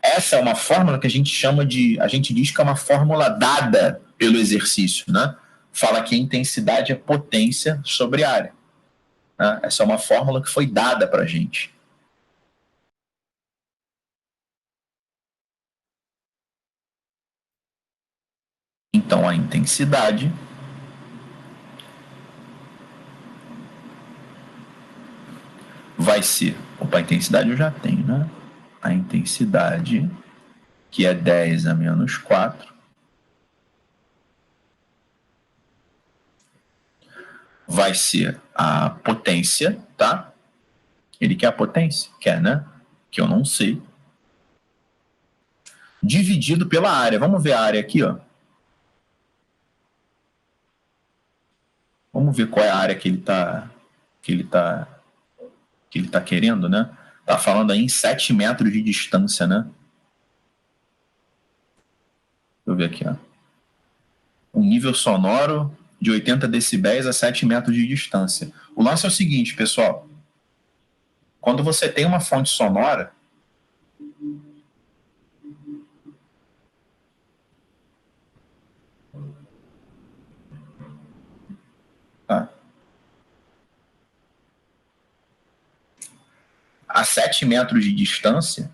Essa é uma fórmula que a gente diz que é uma fórmula dada pelo exercício, né? Fala que a intensidade é potência sobre área. Né? Essa é uma fórmula que foi dada para a gente. Então, a intensidade vai ser... Opa, a intensidade eu já tenho, né? A intensidade, que é 10 a menos 4, vai ser a potência, tá? Ele quer a potência? Quer, né? Que eu não sei. Dividido pela área. Vamos ver a área aqui, ó. Vamos ver qual é a área que ele tá querendo, né? Tá falando aí em 7 metros de distância, né? Deixa eu ver aqui, ó. Um nível sonoro de 80 decibéis a 7 metros de distância. O lance é o seguinte, pessoal. Quando você tem uma fonte sonora, tá? A 7 metros de distância,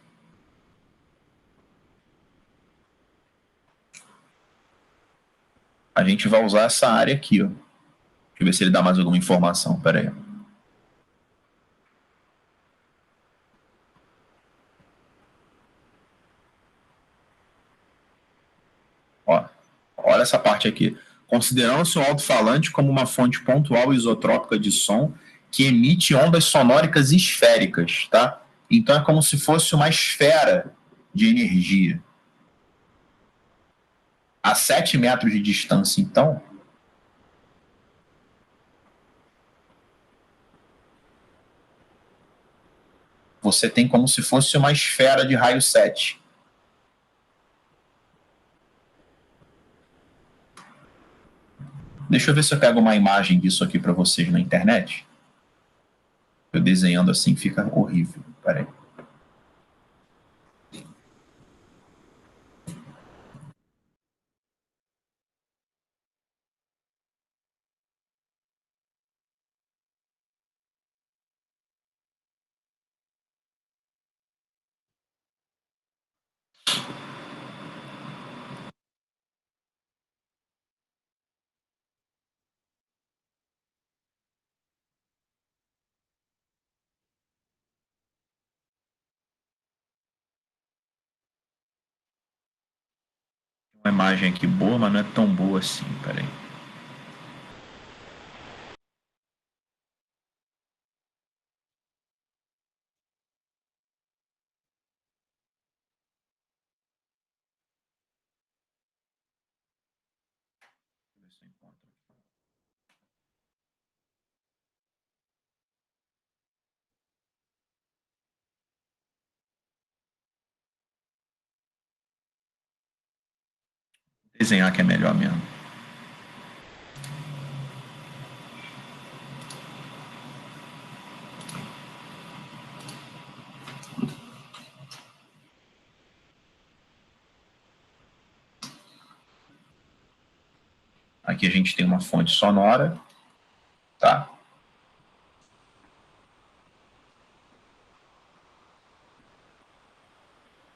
a gente vai usar essa área aqui, ó. Deixa eu ver se ele dá mais alguma informação. Pera aí. Ó, olha essa parte aqui. Considerando-se o alto-falante como uma fonte pontual isotrópica de som que emite ondas sonóricas esféricas, tá? Então é como se fosse uma esfera de energia. A 7 metros de distância, então, você tem como se fosse uma esfera de raio 7. Deixa eu ver se eu pego uma imagem disso aqui para vocês na internet. Eu desenhando assim fica horrível. Peraí. Uma imagem aqui boa, mas não é tão boa assim. Peraí. Desenhar que é melhor mesmo. Aqui a gente tem uma fonte sonora, tá?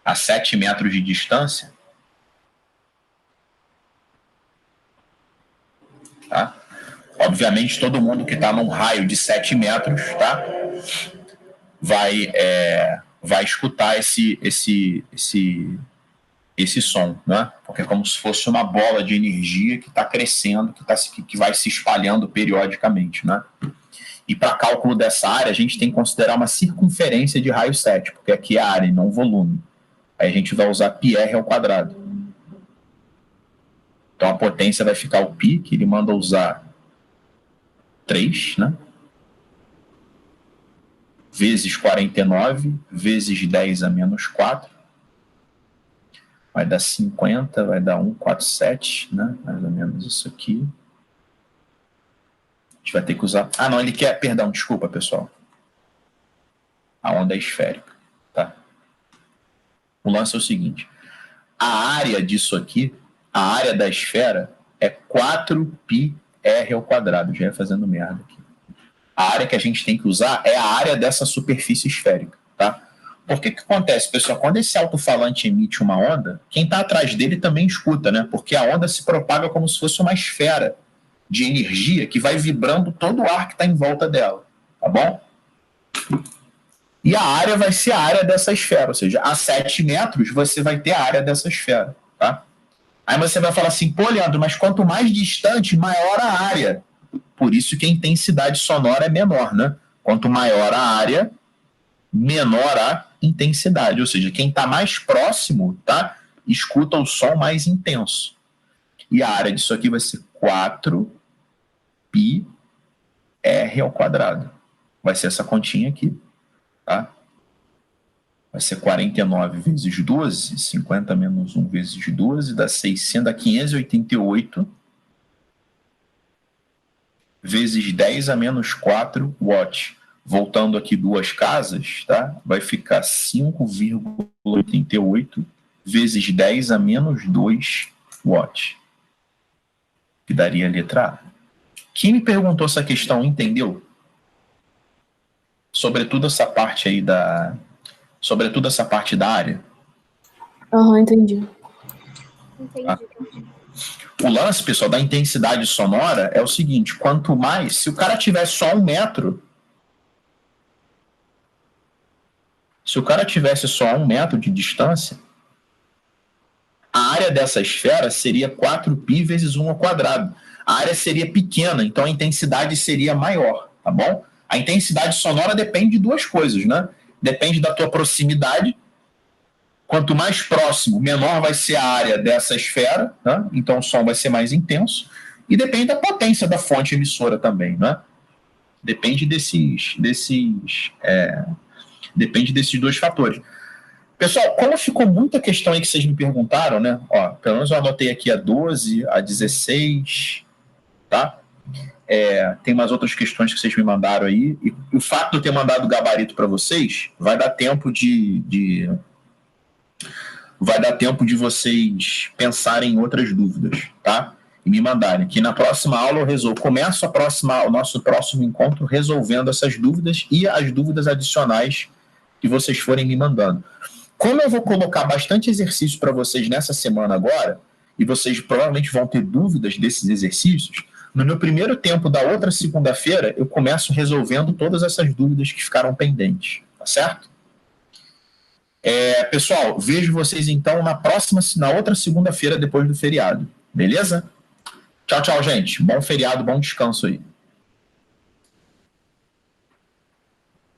A 7 metros de distância, tá? Obviamente, todo mundo que está num raio de 7 metros, tá? Vai escutar esse som, né? Porque é como se fosse uma bola de energia que está crescendo, que vai se espalhando periodicamente, né? E para cálculo dessa área, a gente tem que considerar uma circunferência de raio 7, porque aqui é a área e não o volume. Aí a gente vai usar πr ao quadrado. Então a potência vai ficar o π, que ele manda usar 3, né? Vezes 49, vezes 10 a menos 4. Vai dar 50, vai dar 147, né? Mais ou menos isso aqui. A gente vai ter que usar... Ah, não, ele quer... Perdão, desculpa, pessoal. A onda é esférica, tá? O lance é o seguinte. A área disso aqui, a área da esfera, é 4πr ao quadrado. Já ia fazendo merda aqui. A área que a gente tem que usar é a área dessa superfície esférica, tá? Por que acontece, pessoal? Quando esse alto-falante emite uma onda, quem está atrás dele também escuta, né? Porque a onda se propaga como se fosse uma esfera de energia que vai vibrando todo o ar que está em volta dela, tá bom? E a área vai ser a área dessa esfera, ou seja, a 7 metros você vai ter a área dessa esfera, tá? Aí você vai falar assim, pô, Leandro, mas quanto mais distante, maior a área. Por isso que a intensidade sonora é menor, né? Quanto maior a área, menor a intensidade. Ou seja, quem está mais próximo, tá? Escuta o som mais intenso. E a área disso aqui vai ser 4πr ao quadrado. Vai ser essa continha aqui, tá? Vai ser 49 vezes 12, 50 menos 1 vezes 12, dá 600, dá 588 vezes 10 a menos 4 watts. Voltando aqui duas casas, tá? Vai ficar 5,88 vezes 10 a menos 2 watts. Que daria a letra A. Quem me perguntou essa questão entendeu? Sobretudo essa parte aí da... Sobretudo essa parte da área. Entendi. Tá? O lance, pessoal, da intensidade sonora é o seguinte, quanto mais... Se o cara tiver só 1 metro... Se o cara tivesse só 1 metro de distância, a área dessa esfera seria 4π vezes 1 ao quadrado. A área seria pequena, então a intensidade seria maior, tá bom? A intensidade sonora depende de duas coisas, né? Depende da tua proximidade. Quanto mais próximo, menor vai ser a área dessa esfera, né? Então o som vai ser mais intenso. E depende da potência da fonte emissora também, né? Depende desses dois fatores. Pessoal, como ficou muita questão aí que vocês me perguntaram, né? Ó, pelo menos eu anotei aqui a 12, a 16, tá? Tem umas outras questões que vocês me mandaram aí. E o fato de eu ter mandado o gabarito para vocês vai dar tempo vai dar tempo de vocês pensarem em outras dúvidas, tá? E me mandarem. Que na próxima aula eu resolvo. Começo o nosso próximo encontro resolvendo essas dúvidas e as dúvidas adicionais que vocês forem me mandando. Como eu vou colocar bastante exercício para vocês nessa semana agora, e vocês provavelmente vão ter dúvidas desses exercícios, no meu primeiro tempo da outra segunda-feira, eu começo resolvendo todas essas dúvidas que ficaram pendentes, tá certo? Pessoal, vejo vocês então na outra segunda-feira depois do feriado, beleza? Tchau, tchau, gente. Bom feriado, bom descanso aí.